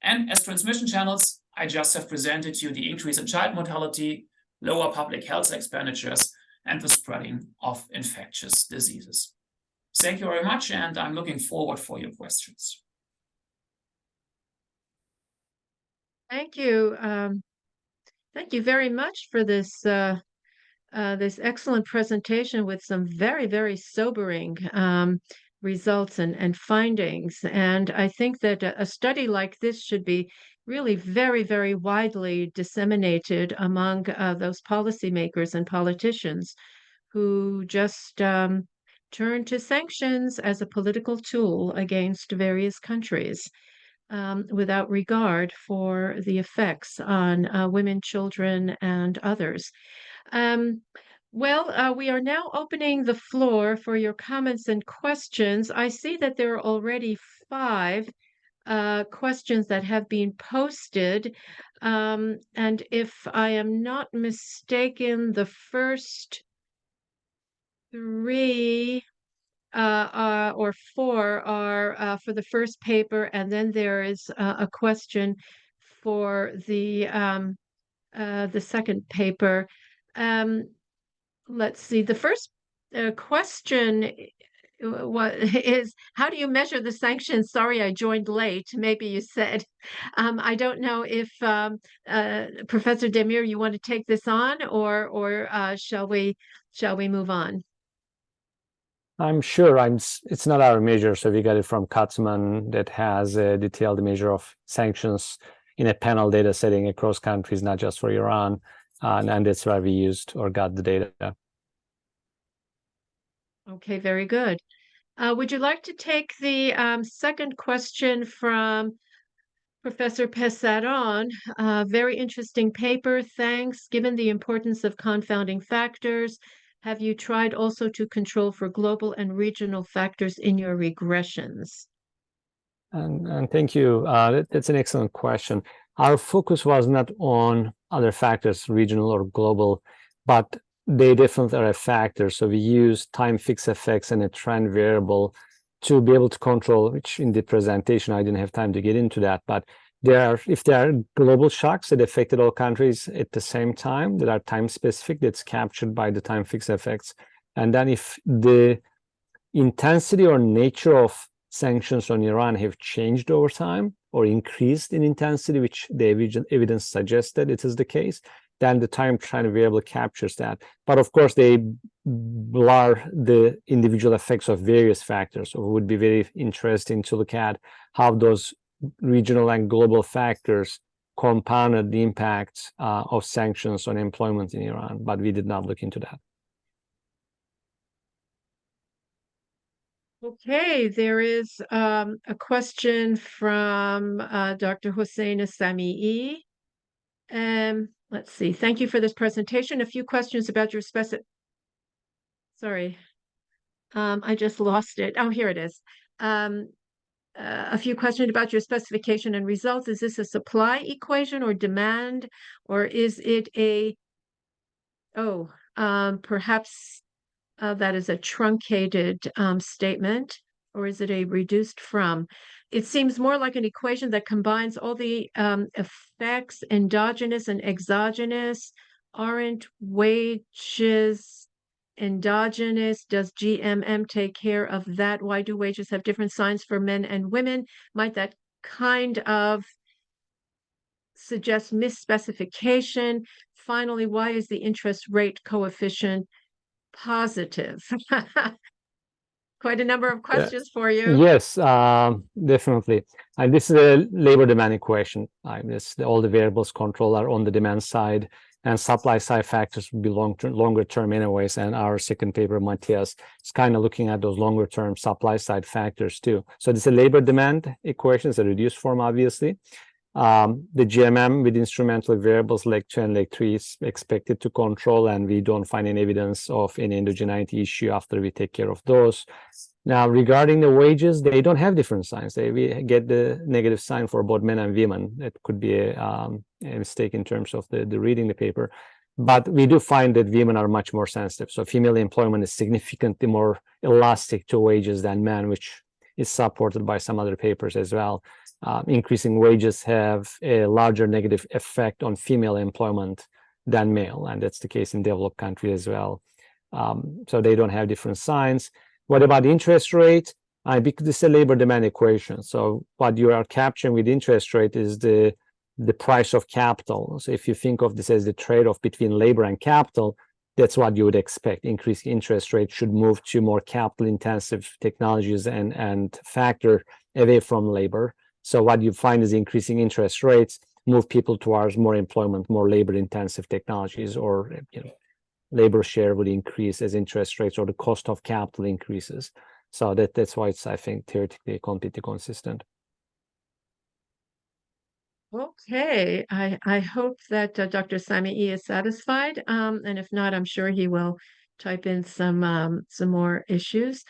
And as transmission channels, I just have presented you the increase in child mortality, lower public health expenditures, and the spreading of infectious diseases. Thank you very much, and I'm looking forward for your questions. Thank you. Thank you very much for this this excellent presentation with some very, very sobering results and findings. And I think that a study like this should be really very, very widely disseminated among those policymakers and politicians who just turn to sanctions as a political tool against various countries. Without regard for the effects on women, children, and others. We are now opening the floor for your comments and questions. I see that there are already 5 questions that have been posted. And if I am not mistaken, the first 3 or 4 are for the first paper, and then there is a question for the second paper. Let's see. The first question is, how do you measure the sanctions? Sorry, I joined late. Maybe you said. I don't know if Professor Demir, you want to take this on, or shall we move on? I'm sure it's not our measure, so we got it from Katzman that has a detailed measure of sanctions in a panel data setting across countries, not just for Iran, and that's where we used or got the data. Okay, very good. Would you like to take the second question from Professor Pesaron? Very interesting paper, thanks. Given the importance of confounding factors, have you tried also to control for global and regional factors in your regressions? And thank you. That's an excellent question. Our focus was not on other factors, regional or global, but they definitely are a factor. So we use time fixed effects and a trend variable to be able to control, which in the presentation, I didn't have time to get into that, but if there are global shocks that affected all countries at the same time, that are time specific, that's captured by the time fixed effects. And then if the intensity or nature of sanctions on Iran have changed over time or increased in intensity, which the evidence suggested it is the case, then the time trend variable captures that. But of course, they blur the individual effects of various factors. So it would be very interesting to look at how those regional and global factors compounded the impact of sanctions on employment in Iran, but we did not look into that. Okay, there is a question from Dr. Hossein Samii. Let's see. Thank you for this presentation. A few questions about your Sorry, I just lost it. Oh, here it is. A few questions about your specification and results. Is this a supply equation or demand, or is it a Perhaps that is a truncated statement, or is it a reduced from? It seems more like an equation that combines all the effects, endogenous and exogenous. Aren't wages endogenous? Does GMM take care of that? Why do wages have different signs for men and women? Might that kind of suggest misspecification? Finally, why is the interest rate coefficient positive? Quite a number of questions for you. Yes, definitely. And this is a labor demand equation. All the variables control are on the demand side, and supply side factors will be longer term anyways. And our second paper, Matthias, is kind of looking at those longer term supply side factors too. So this is a labor demand equation. It's a reduced form, obviously. The GMM with instrumental variables leg 2 and leg 3 is expected to control, and we don't find any evidence of any endogeneity issue after we take care of those. Now, regarding the wages, they don't have different signs. We get the negative sign for both men and women. That could be a mistake in terms of the reading the paper. But we do find that women are much more sensitive. So female employment is significantly more elastic to wages than men, which is supported by some other papers as well. Increasing wages have a larger negative effect on female employment than male, and that's the case in developed countries as well. So they don't have different signs. What about interest rate? Because it's a labor demand equation. So what you are capturing with interest rate is the price of capital. So if you think of this as the trade-off between labor and capital, that's what you would expect. Increasing interest rate should move to more capital-intensive technologies and factor away from labor. So what you find is increasing interest rates move people towards more employment, more labor-intensive technologies, or labor share would increase as interest rates or the cost of capital increases. So that's why it's, I think, theoretically completely consistent. Okay, I hope that Dr. Sami is satisfied, and if not, I'm sure he will type in some more issues.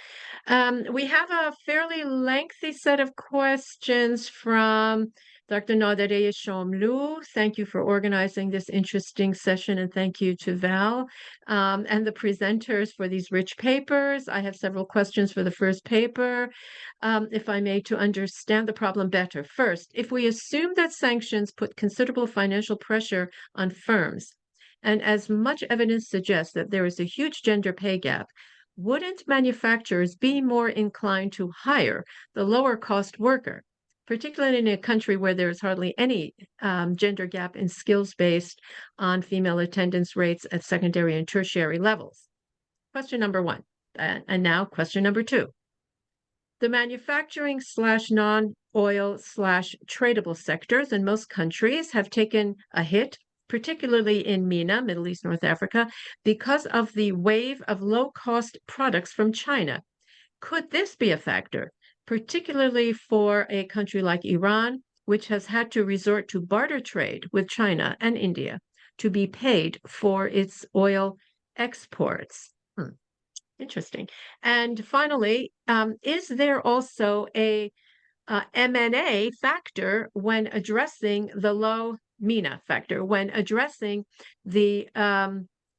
We have a fairly lengthy set of questions from Dr. Nadereh Shomlu. Thank you for organizing this interesting session, and thank you to Val and the presenters for these rich papers. I have several questions for the first paper, if I may, to understand the problem better. First, if we assume that sanctions put considerable financial pressure on firms, and as much evidence suggests that there is a huge gender pay gap, wouldn't manufacturers be more inclined to hire the lower cost worker, particularly in a country where there is hardly any gender gap in skills based on female attendance rates at secondary and tertiary levels? Question number one. And now question number two. The manufacturing / non-oil / tradable sectors in most countries have taken a hit, particularly in MENA, Middle East, North Africa, because of the wave of low-cost products from China. Could this be a factor, particularly for a country like Iran, which has had to resort to barter trade with China and India to be paid for its oil exports? Interesting. And finally, is there also a M&A factor when addressing the low MENA factor, when addressing the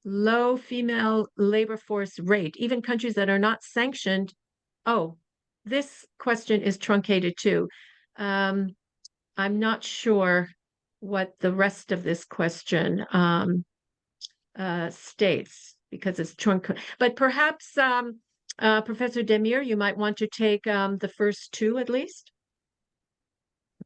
low female labor force rate, even countries that are not sanctioned? Oh, this question is truncated too. I'm not sure what the rest of this question states, because it's truncated. But perhaps, Professor Demir, you might want to take the first two at least.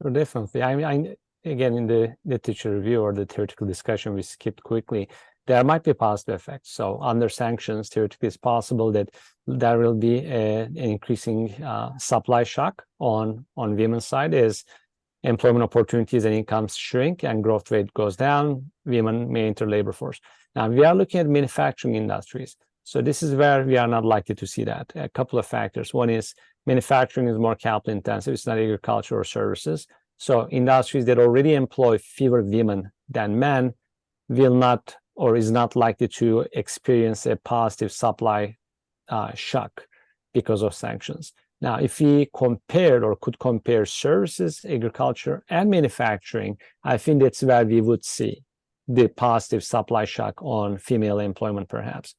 Oh, definitely. Again, in the literature review or the theoretical discussion, we skipped quickly. There might be positive effects. So under sanctions, theoretically, it's possible that there will be an increasing supply shock on women's side as employment opportunities and incomes shrink and growth rate goes down. Women may enter labor force. Now, we are looking at manufacturing industries. So this is where we are not likely to see that. A couple of factors. One is manufacturing is more capital intensive. It's not agriculture or services. So industries that already employ fewer women than men will not or is not likely to experience a positive supply shock because of sanctions. Now, if we compared or could compare services, agriculture, and manufacturing, I think that's where we would see the positive supply shock on female employment, perhaps.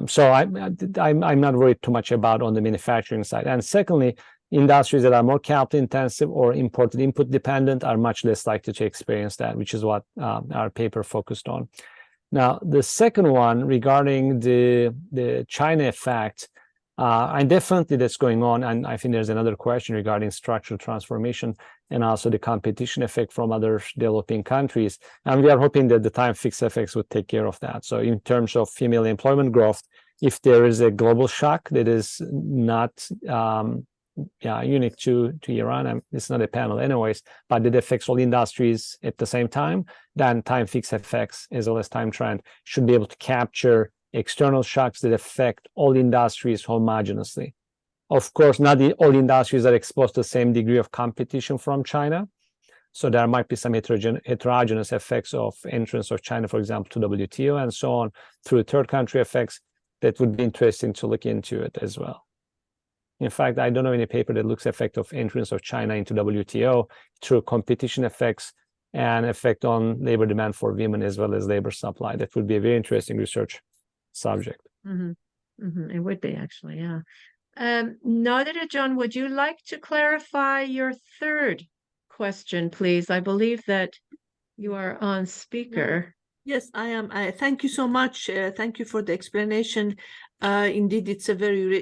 So I'm not worried too much about on the manufacturing side. And secondly, industries that are more capital intensive or imported input dependent are much less likely to experience that, which is what our paper focused on. Now, the second one regarding the China effect, and definitely that's going on. And I think there's another question regarding structural transformation and also the competition effect from other developing countries. And we are hoping that the time fixed effects would take care of that. So in terms of female employment growth, if there is a global shock that is not unique to Iran, and it's not a panel anyways, but it affects all industries at the same time, then time fixed effects as well as time trend should be able to capture external shocks that affect all industries homogeneously. Of course, not all industries are exposed to the same degree of competition from China. So there might be some heterogeneous effects of entrance of China, for example, to WTO and so on through third country effects that would be interesting to look into it as well. In fact, I don't know any paper that looks effect of entrance of China into WTO through competition effects and effect on labor demand for women as well as labor supply. That would be a very interesting research subject. It would be actually, yeah. Nadia John, would you like to clarify your third question, please? I believe that you are on speaker. Yes, I am. Thank you so much. Thank you for the explanation. Indeed, it's a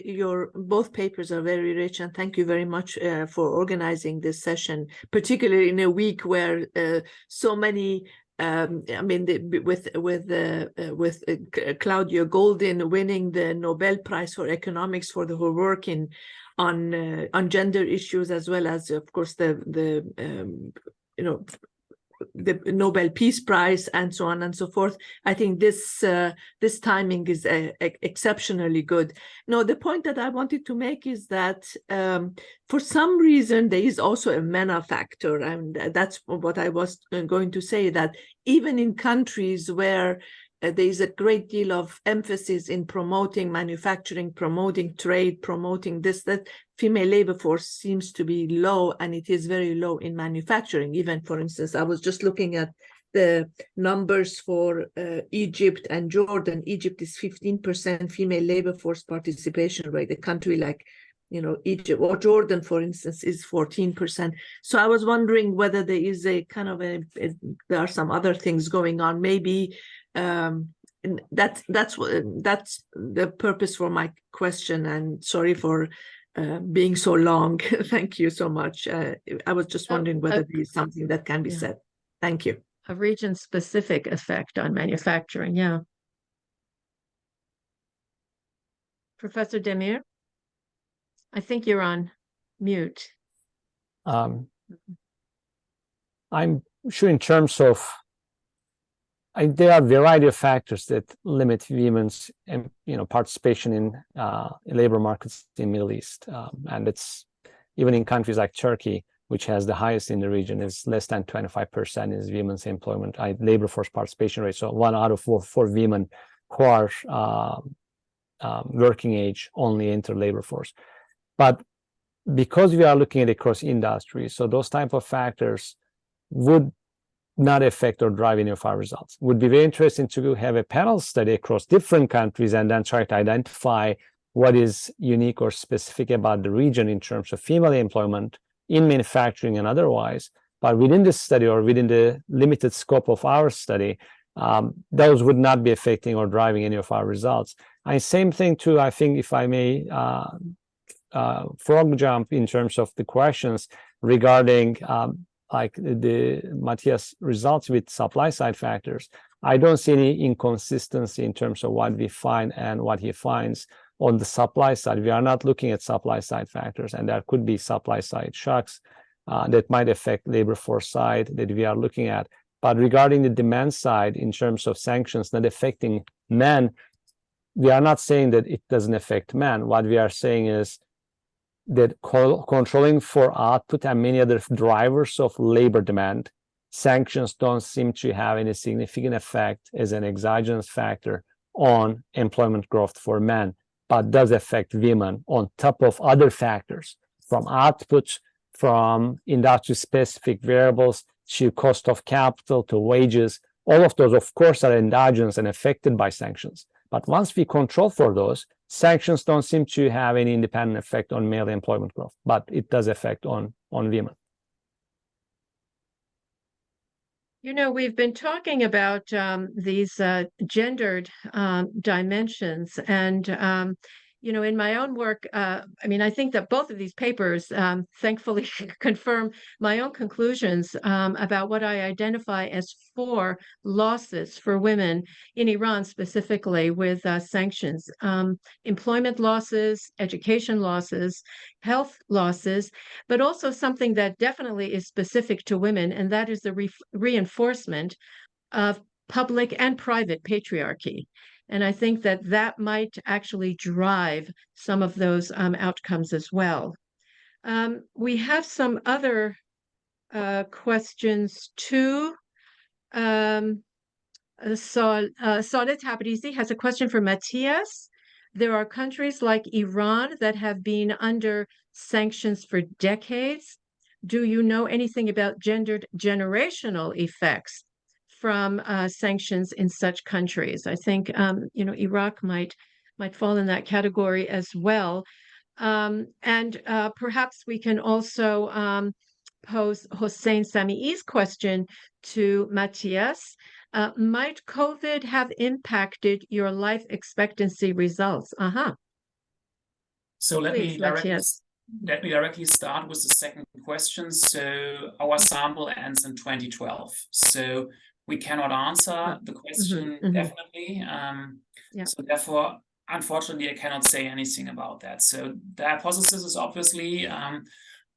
your both papers are very rich, and thank you very much for organizing this session, particularly in a week where so many. I mean, with Claudia Goldin winning the Nobel Prize for Economics for her work on gender issues, as well as, of course, the Nobel Peace Prize and so on and so forth. I think this timing is exceptionally good. Now, the point that I wanted to make is that for some reason there is also a MENA factor, and that's what I was going to say, that even in countries where there is a great deal of emphasis in promoting manufacturing, promoting trade, promoting this, that female labor force seems to be low, and it is very low in manufacturing. Even, for instance, I was just looking at the numbers for Egypt and Jordan. Egypt is 15% female labor force participation rate. A country like, Egypt or Jordan, for instance, is 14%. So I was wondering whether there is a kind of there are some other things going on. Maybe that's the purpose for my question. And sorry for being so long. Thank you so much. I was just wondering whether there is something that can be said. Thank you. A region-specific effect on manufacturing, yeah. Professor Demir, I think you're on mute. I'm sure in terms of, there are a variety of factors that limit women's, participation in labor markets in the Middle East, and it's even in countries like Turkey, which has the highest in the region, is less than 25% is women's employment labor force participation rate. So 1 out of 4 women who are working age only enter labor force. But because we are looking at across industries, so those type of factors would not affect or drive any of our results. Would be very interesting to have a panel study across different countries and then try to identify what is unique or specific about the region in terms of female employment in manufacturing and otherwise. But within this study or within the limited scope of our study, those would not be affecting or driving any of our results. And same thing too, I think, if I may frog jump in terms of the questions regarding like the Matthias results with supply side factors. I don't see any inconsistency in terms of what we find and what he finds on the supply side. We are not looking at supply side factors, and there could be supply side shocks that might affect labor force side that we are looking at. But regarding the demand side, in terms of sanctions not affecting men, we are not saying that it doesn't affect men. What we are saying is that controlling for output and many other drivers of labor demand, sanctions don't seem to have any significant effect as an exogenous factor on employment growth for men, but does affect women on top of other factors, from output, from industry-specific variables to cost of capital to wages. All of those, of course, are endogenous and affected by sanctions. But once we control for those, sanctions don't seem to have any independent effect on male employment growth, but it does affect on women. You know, we've been talking about these gendered dimensions, and you know, in my own work, I mean, I think that both of these papers, thankfully, confirm my own conclusions about what I identify as 4 losses for women in Iran, specifically with sanctions: employment losses, education losses, health losses, but also something that definitely is specific to women, and that is the reinforcement of public and private patriarchy. And I think that that might actually drive some of those outcomes as well. We have some other questions too. Salet Tabrizi has a question for Matthias. There are countries like Iran that have been under sanctions for decades. Do you know anything about gendered generational effects from sanctions in such countries? I think you know, Iraq might fall in that category as well. And perhaps we can also pose Hossein Samii's question to Matthias. Might COVID have impacted your life expectancy results? So let me Matthias. directly start with the second question. So our sample ends in 2012. So we cannot answer the question definitely. So therefore, unfortunately, I cannot say anything about that. So the hypothesis is obviously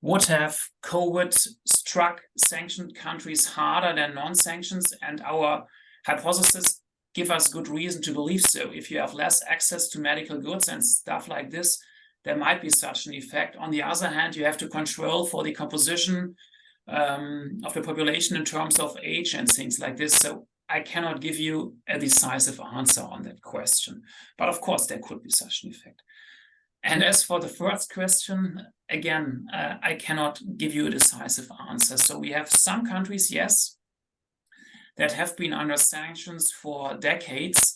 would have COVID struck sanctioned countries harder than non-sanctions, and our hypothesis give us good reason to believe so. If you have less access to medical goods and stuff like this, there might be such an effect. On the other hand, you have to control for the composition of the population in terms of age and things like this. So I cannot give you a decisive answer on that question. But of course, there could be such an effect. And as for the first question, again, I cannot give you a decisive answer. So we have some countries, yes, that have been under sanctions for decades.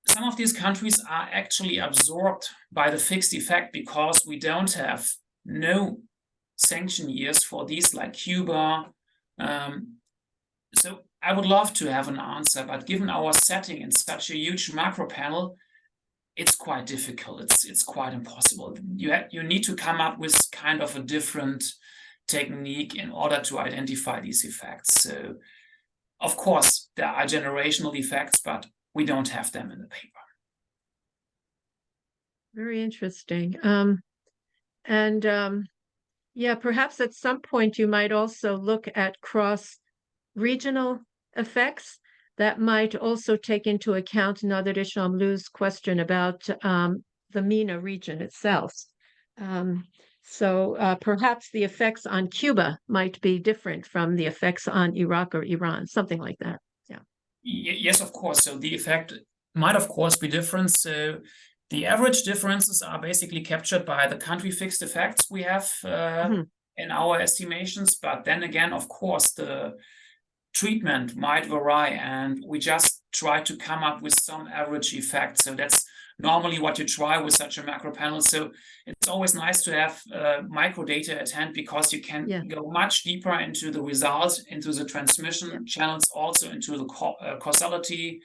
Some of these countries are actually absorbed by the fixed effect because we don't have no sanction years for these, like Cuba. So I would love to have an answer, but given our setting in such a huge macro panel, it's quite difficult. It's quite impossible. You need to come up with kind of a different technique in order to identify these effects. So, of course, there are generational effects, but we don't have them in the paper. Very interesting. Yeah, perhaps at some point you might also look at cross-regional effects that might also take into account Nader Shamlou's question about the MENA region itself. So perhaps the effects on Cuba might be different from the effects on Iraq or Iran, something like that. Yeah. Yes, of course. So the effect might, of course, be different. So the average differences are basically captured by the country fixed effects we have in our estimations. But then again, of course, the treatment might vary, and we just try to come up with some average effect. So that's normally what you try with such a macro panel. So it's always nice to have micro data at hand, because you can go much deeper into the results, into the transmission channels, also into the causality,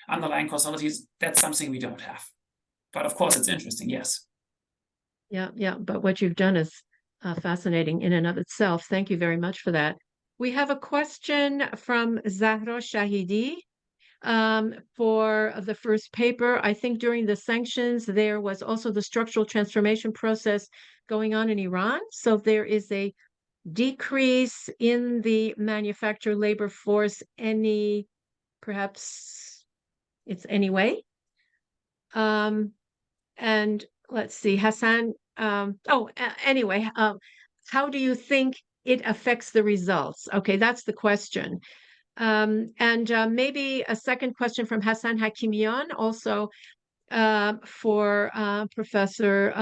underlying causalities. That's something we don't have. But of course, it's interesting, yes. Yeah. But what you've done is fascinating in and of itself. Thank you very much for that. We have a question from Zahra Shahidi for the first paper. I think during the sanctions, there was also the structural transformation process going on in Iran. So there is a decrease in the manufacturer labor force, perhaps it's anyway. And let's see, Hassan. Anyway, how do you think it affects the results? Okay, that's the question. And maybe a second question from Hassan Hakimian, also for Professor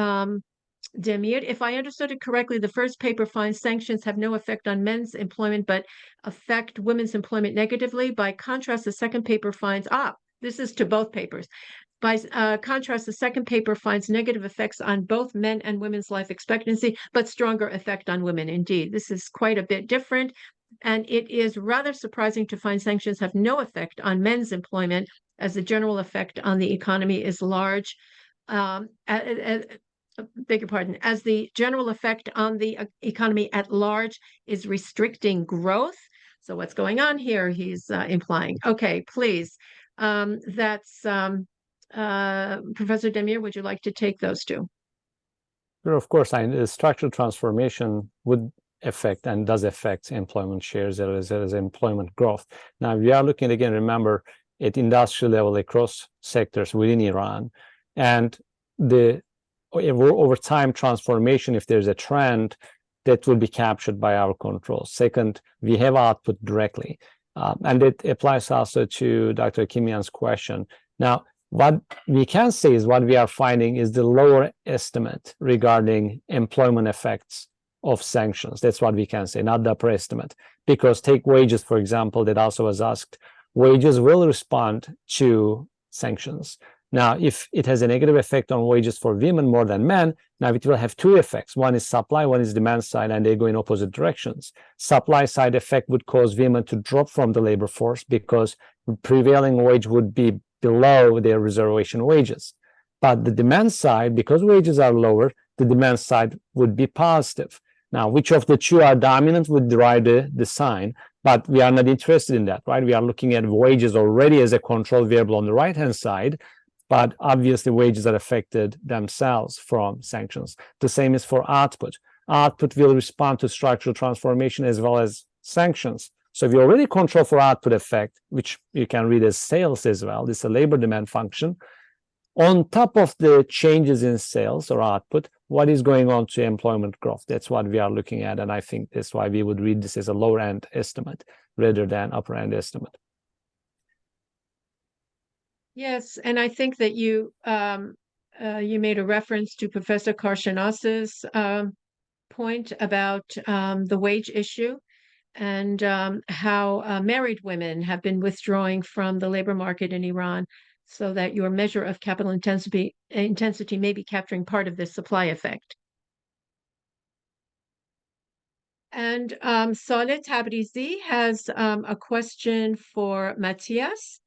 Demir. If I understood it correctly, the first paper finds sanctions have no effect on men's employment, but affect women's employment negatively. By contrast, the second paper finds, this is to both papers. By contrast, the second paper finds negative effects on both men and women's life expectancy, but stronger effect on women. Indeed, this is quite a bit different. And it is rather surprising to find sanctions have no effect on men's employment, as the general effect on the economy is large. Beg your pardon, as the general effect on the economy at large is restricting growth. So what's going on here, he's implying. Okay, please. That's Professor Demir, would you like to take those two? Sure, of course. Structural transformation would affect and does affect employment shares as well as employment growth. Now, we are looking again, remember, at industrial level across sectors within Iran, and the over time transformation, if there's a trend, that will be captured by our controls. Second, we have output directly, and it applies also to Dr. Kimian's question. Now, what we can say is what we are finding is the lower estimate regarding employment effects of sanctions. That's what we can say, not the upper estimate. Because take wages, for example, that also was asked. Wages will respond to sanctions. Now, if it has a negative effect on wages for women more than men, now it will have two effects. One is supply, one is demand side, and they go in opposite directions. Supply side effect would cause women to drop from the labor force because prevailing wage would be below their reservation wages. But the demand side, because wages are lower, the demand side would be positive. Now, which of the two are dominant would drive the sign, but we are not interested in that, right? We are looking at wages already as a control variable on the right-hand side, but obviously wages are affected themselves from sanctions. The same is for output. Output will respond to structural transformation as well as sanctions. So we already control for output effect, which you can read as sales as well. This is a labor demand function. On top of the changes in sales or output, what is going on to employment growth? That's what we are looking at, and I think that's why we would read this as a lower-end estimate rather than upper-end estimate. Yes, and I think that you made a reference to Professor Karshanas's point about the wage issue and how married women have been withdrawing from the labor market in Iran, so that your measure of capital intensity may be capturing part of this supply effect. And Saleh Tabrizi has a question for Matthias.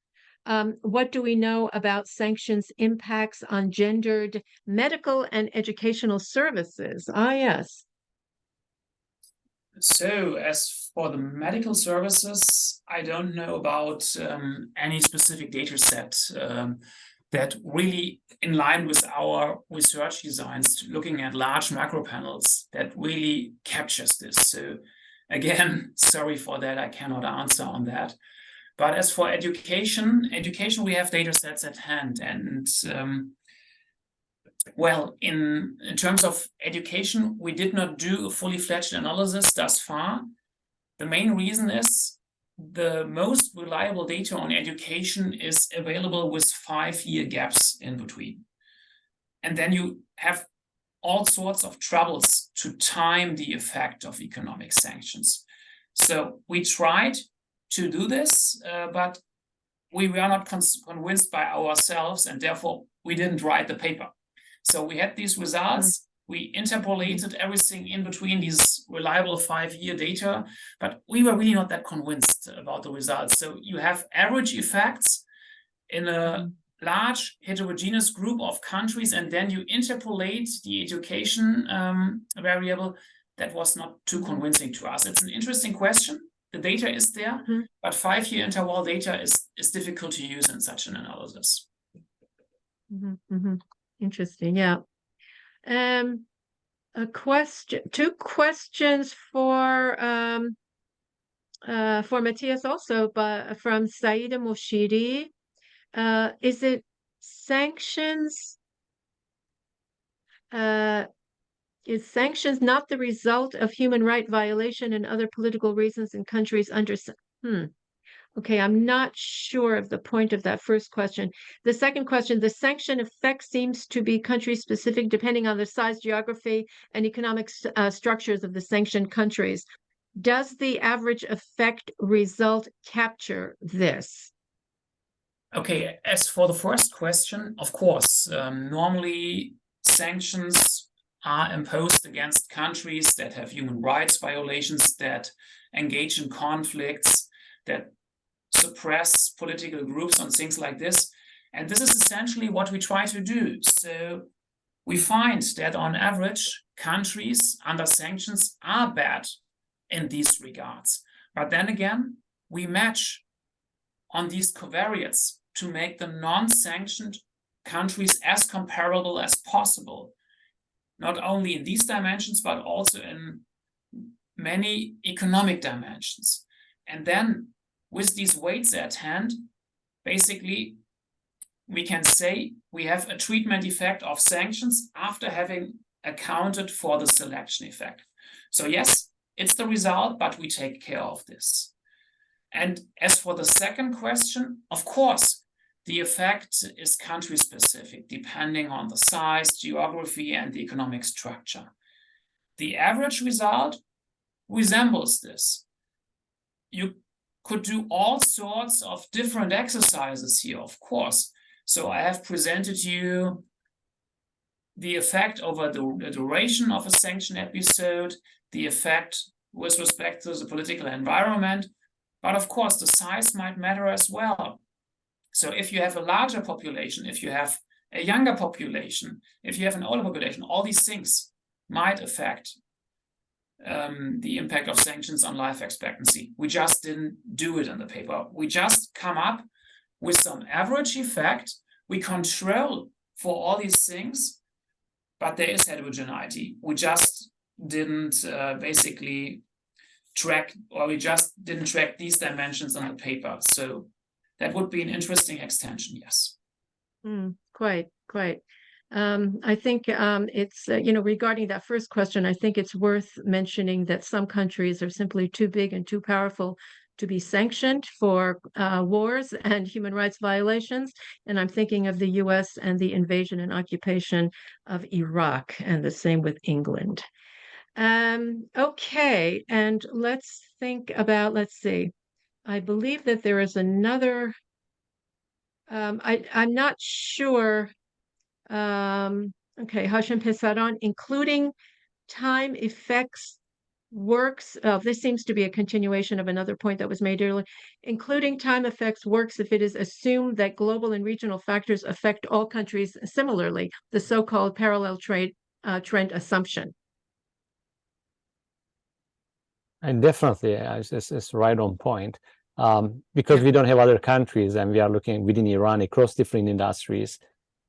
What do we know about sanctions' impacts on gendered medical and educational services? Yes. So as for the medical services, I don't know about any specific data set that really in line with our research designs, looking at large macro panels that really captures this. So again, sorry for that, I cannot answer on that. But as for education, we have data sets at hand. And well, in terms of education, we did not do a fully fledged analysis thus far. The main reason is the most reliable data on education is available with 5-year gaps in between. And then you have all sorts of troubles to time the effect of economic sanctions. So we tried to do this, but we were not convinced by ourselves, and therefore we didn't write the paper. So we had these results, we interpolated everything in between these reliable 5-year data, but we were really not that convinced about the results. So you have average effects in a large heterogeneous group of countries, and then you interpolate the education variable. That was not too convincing to us. It's an interesting question. The data is there, but 5-year interval data is difficult to use in such an analysis. Interesting, yeah. Two questions for Matthias also, but from Saida Moshiri. Is it sanctions? Is sanctions not the result of human right violation and other political reasons in countries under? Okay, I'm not sure of the point of that first question. The second question, the sanction effect seems to be country specific depending on the size, geography, and economic structures of the sanctioned countries. Does the average effect result capture this? Okay, as for the first question, of course, normally sanctions are imposed against countries that have human rights violations, that engage in conflicts, that suppress political groups and things like this. And this is essentially what we try to do. So we find that on average, countries under sanctions are bad in these regards. But then again, we match on these covariates to make the non-sanctioned countries as comparable as possible, not only in these dimensions, but also in many economic dimensions. And then with these weights at hand, basically, we can say we have a treatment effect of sanctions after having accounted for the selection effect. So yes, it's the result, but we take care of this. And as for the second question, of course, the effect is country-specific, depending on the size, geography, and the economic structure. The average result resembles this. You could do all sorts of different exercises here, of course. So I have presented you the effect over the duration of a sanction episode, the effect with respect to the political environment, but of course the size might matter as well. So if you have a larger population, if you have a younger population, if you have an older population, all these things might affect the impact of sanctions on life expectancy. We just didn't do it in the paper. We just come up with some average effect. We control for all these things, but there is heterogeneity. We just didn't basically track, or we just didn't track these dimensions on the paper. So that would be an interesting extension, yes. Quite. I think it's, regarding that first question, I think it's worth mentioning that some countries are simply too big and too powerful to be sanctioned for wars and human rights violations. And I'm thinking of the US and the invasion and occupation of Iraq, and the same with England. Okay, and let's think about, let's see. I believe that there is another, I'm not sure. Okay, Hashim Pesaran, including time effects works. This seems to be a continuation of another point that was made earlier. Including time effects works if it is assumed that global and regional factors affect all countries similarly, the so-called parallel trend assumption. And definitely, it's right on point. Because we don't have other countries and we are looking within Iran across different industries,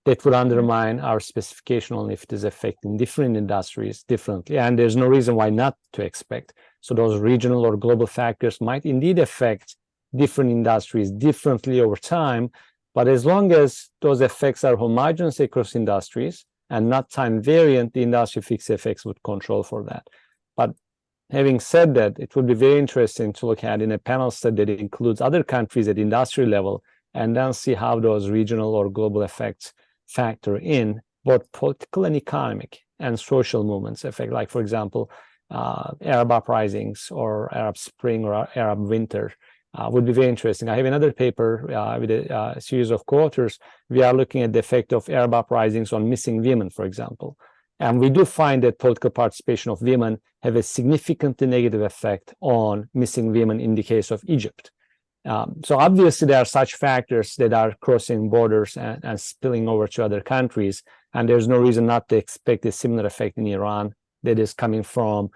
that would undermine our specification only if it is affecting different industries differently. And there's no reason why not to expect. So those regional or global factors might indeed affect different industries differently over time. But as long as those effects are homogeneous across industries and not time variant, the industry fixed effects would control for that. But having said that, it would be very interesting to look at in a panel study that includes other countries at industry level and then see how those regional or global effects factor in both political and economic and social movements effect. Like, for example, Arab uprisings or Arab Spring or Arab Winter would be very interesting. I have another paper with a series of co-authors. We are looking at the effect of Arab uprisings on missing women, for example. And we do find that political participation of women have a significantly negative effect on missing women in the case of Egypt. So obviously there are such factors that are crossing borders and spilling over to other countries. And there's no reason not to expect a similar effect in Iran that is coming from,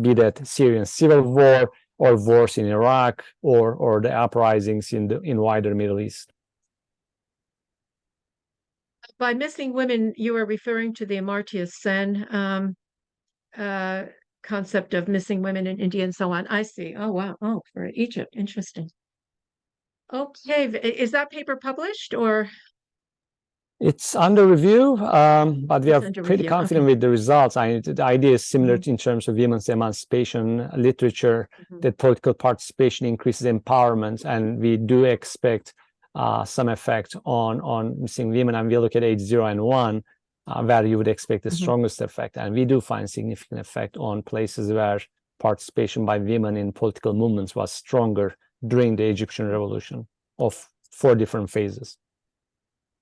be that Syrian civil war or wars in Iraq or the uprisings in wider Middle East. By missing women, you are referring to the Amartya Sen concept of missing women in India and so on. I see. Oh, wow. Oh, for Egypt. Interesting. Okay. Is that paper published or? It's under review, but we It's are under pretty review, confident okay. with the results. The idea is similar Mhm. in terms of women's emancipation literature, Mhm. that political participation increases empowerment, and we do expect some effect on missing women. And we look at age 0 and 1, where you would expect the Mhm. strongest effect. And we do find significant effect on places where participation by women in political movements was stronger during the Egyptian revolution of 4 different phases.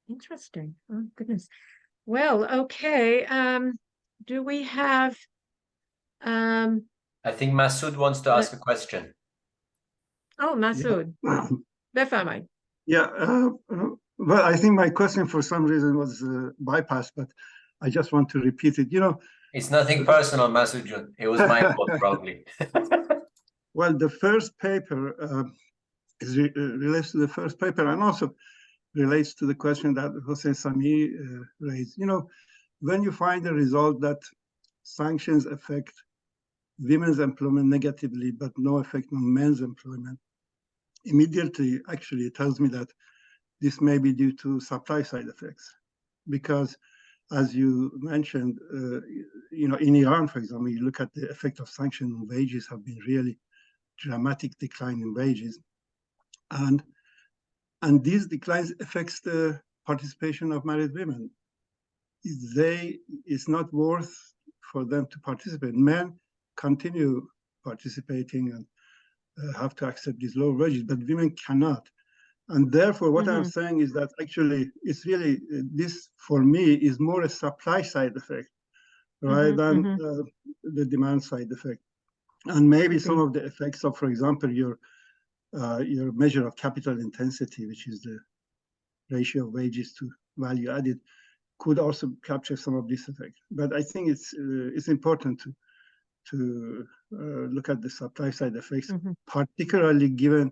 Interesting. Oh, goodness. Well, okay. Do we have I think Masood wants to ask a question. oh, Masood. Befamai. Yeah, well, I think my question for some reason was bypassed, but I just want to repeat it. It's nothing personal, Masood Jun. It was my fault, probably. Well, the first paper relates to the first paper, and also relates to the question that Hossein Sami raised. When you find a result that sanctions affect women's employment negatively, but no effect on men's employment, immediately, actually, it tells me that this may be due to supply side effects. Because as you mentioned, in Iran, for example, you look at the effect of sanctions on wages have been really dramatic decline in wages. And these declines affects the participation of married women. It's not worth for them to participate. Men continue participating and have to accept these low wages, but women cannot. And therefore, what I'm saying is that actually it's really, this for me is more a supply side effect rather than the demand side effect. And maybe some of the effects of, for example, your measure of capital intensity, which is the ratio of wages to value added, could also capture some of this effect. But I think it's important to look at the supply side effects, particularly given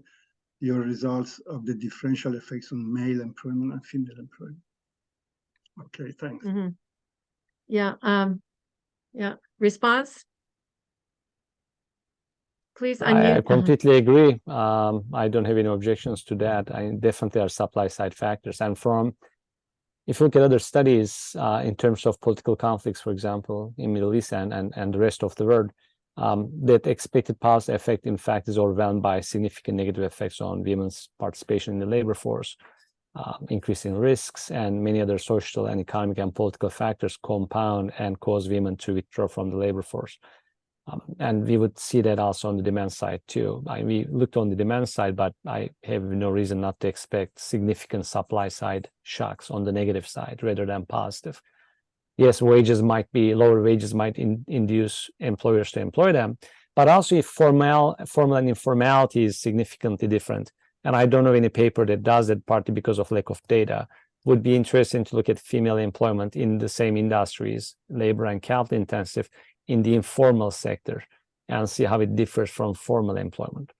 your results of the differential effects on male employment and female employment. Okay, thanks. Yeah. Yeah. Response? Please unmute. I completely agree. I don't have any objections to that. I definitely are supply side factors. And if you look at other studies in terms of political conflicts, for example, in Middle East and the rest of the world, that expected positive effect, in fact, is overwhelmed by significant negative effects on women's participation in the labor force, increasing risks, and many other social and economic and political factors compound and cause women to withdraw from the labor force. And we would see that also on the demand side too. We looked on the demand side, but I have no reason not to expect significant supply side shocks on the negative side rather than positive. Yes, lower wages might induce employers to employ them, but also if formal and informality is significantly different. And I don't know any paper that does it, partly because of lack of data. Would be interesting to look at female employment in the same industries, labor and capital intensive, in the informal sector, and see how it differs from formal employment.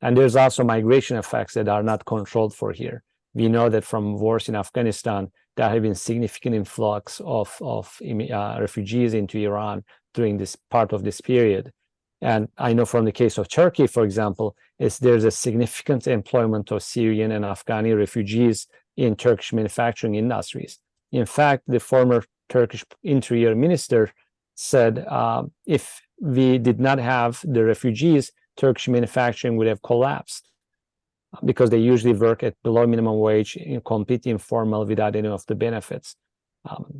And there's also migration effects that are not controlled for here. We know that from wars in Afghanistan, there have been significant influx of refugees into Iran during this part of this period. And I know from the case of Turkey, for example, there's a significant employment of Syrian and Afghani refugees in Turkish manufacturing industries. In fact, the former Turkish Interior Minister said if we did not have the refugees, Turkish manufacturing would have collapsed because they usually work at below minimum wage, completely informal without any of the benefits.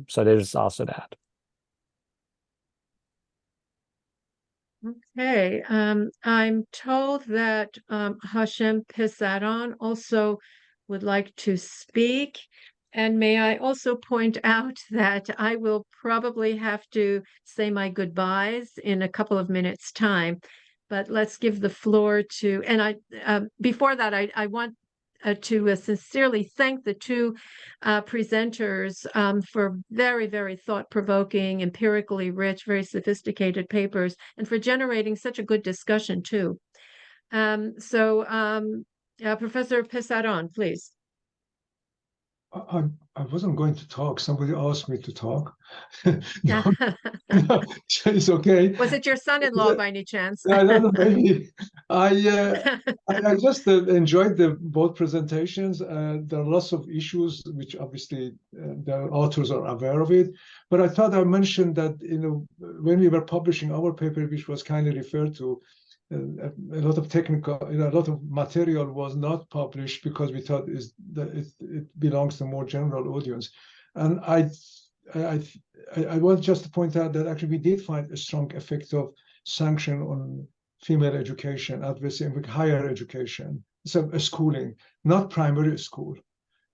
So there's also that. Okay. I'm told that Hashem Pisaron also would like to speak. And may I also point out that I will probably have to say my goodbyes in a couple of minutes' time. But let's give the floor to, and before that, I want to sincerely thank the two presenters for very, very thought-provoking, empirically rich, very sophisticated papers, and for generating such a good discussion too. Professor Pisaron, please. I wasn't going to talk. Somebody asked me to talk. No, it's okay. Was it your son-in-law by any chance? No, maybe. I just enjoyed both presentations. There are lots of issues which obviously the authors are aware of it. But I thought I mentioned that when we were publishing our paper, which was kindly referred to, a lot of technical, a lot of material was not published because we thought it belongs to a more general audience. And I want just to point out that actually we did find a strong effect of sanction on female education, advancing higher education, so schooling, not primary school.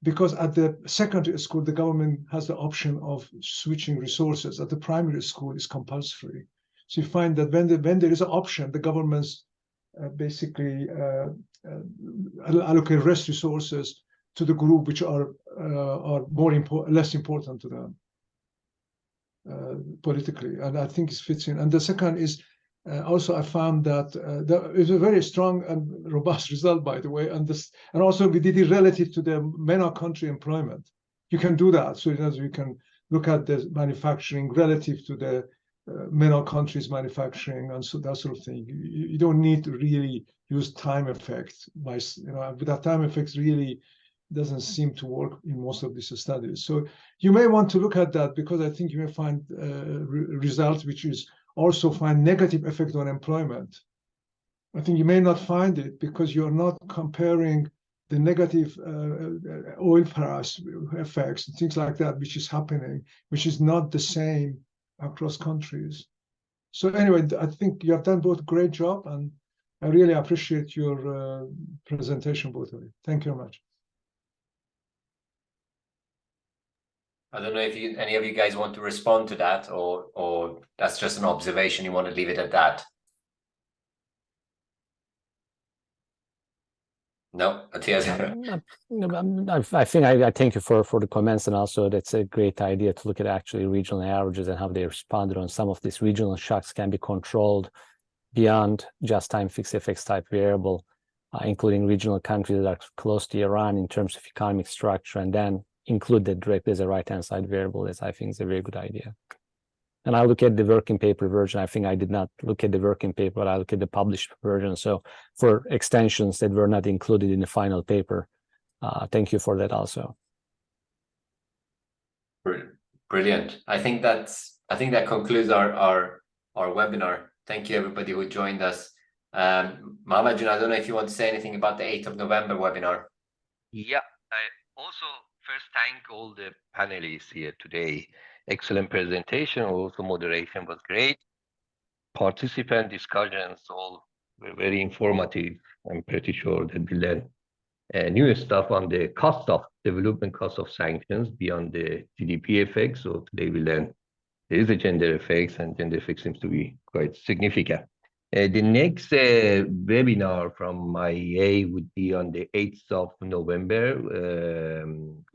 Because at the secondary school, the government has the option of switching resources. At the primary school, it's compulsory. So you find that when there is an option, the governments basically allocate less resources to the group which are less important to them politically, and I think it fits in. And the second is also I found that it's a very strong and robust result, by the way, and also we did it relative to the MENA country employment. You can do that, so you can look at the manufacturing relative to the MENA countries manufacturing and so that sort of thing. You don't need to really use time effects. But that time effects really doesn't seem to work in most of these studies. So you may want to look at that because I think you may find results which is also find negative effect on employment. I think you may not find it because you're not comparing the negative oil price effects and things like that, which is happening, which is not the same across countries. So anyway, I think you have done both a great job, and I really appreciate your presentation, both of you. Thank you very much. I don't know if any of you guys want to respond to that, or that's just an observation. You want to leave it at that? No, Matthias. I think I thank you for the comments, and also that's a great idea to look at actually regional averages and how they responded on some of these regional shocks can be controlled beyond just time fixed effects type variable, including regional countries that are close to Iran in terms of economic structure, and then include that directly as a right-hand side variable. That I think is a very good idea. And I look at the working paper version. I think I did not look at the working paper, but I look at the published version. So for extensions that were not included in the final paper, thank you for that also. Brilliant. I think that concludes our webinar. Thank you everybody who joined us. Mohammed, I don't know if you want to say anything about the 8th of November webinar. Yeah, I also first thank all the panelists here today. Excellent presentation. Also moderation was great. Participant discussions all were very informative. I'm pretty sure that we learned new stuff on the development cost of sanctions beyond the GDP effects. So today we learned there is a gender effects, and gender effects seems to be quite significant. The next webinar from IIEA would be on the 8th of November.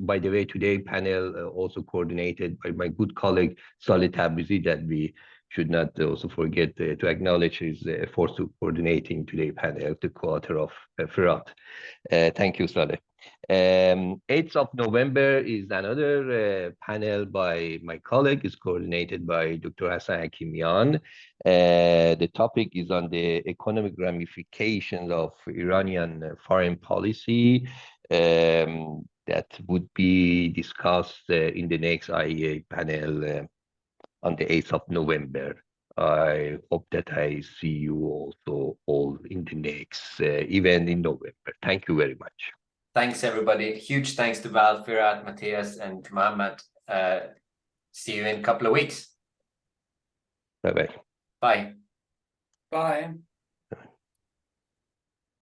By the way, today panel also coordinated by my good colleague Saleh Tabrizi, that we should not also forget to acknowledge his efforts to coordinating today's panel, the co-author of Firat. Thank you, Saleh. 8th of November is another panel by my colleague, is coordinated by Dr. Hassan Hakimian. The topic is on the economic ramifications of Iranian foreign policy. That would be discussed in the next IIEA panel on the 8th of November. I hope that I see you also all in the next event in November. Thank you very much. Thanks, everybody. Huge thanks to Val, Firat, Matthias, and Mohammed. See you in a couple of weeks. Bye-bye. Bye. Bye.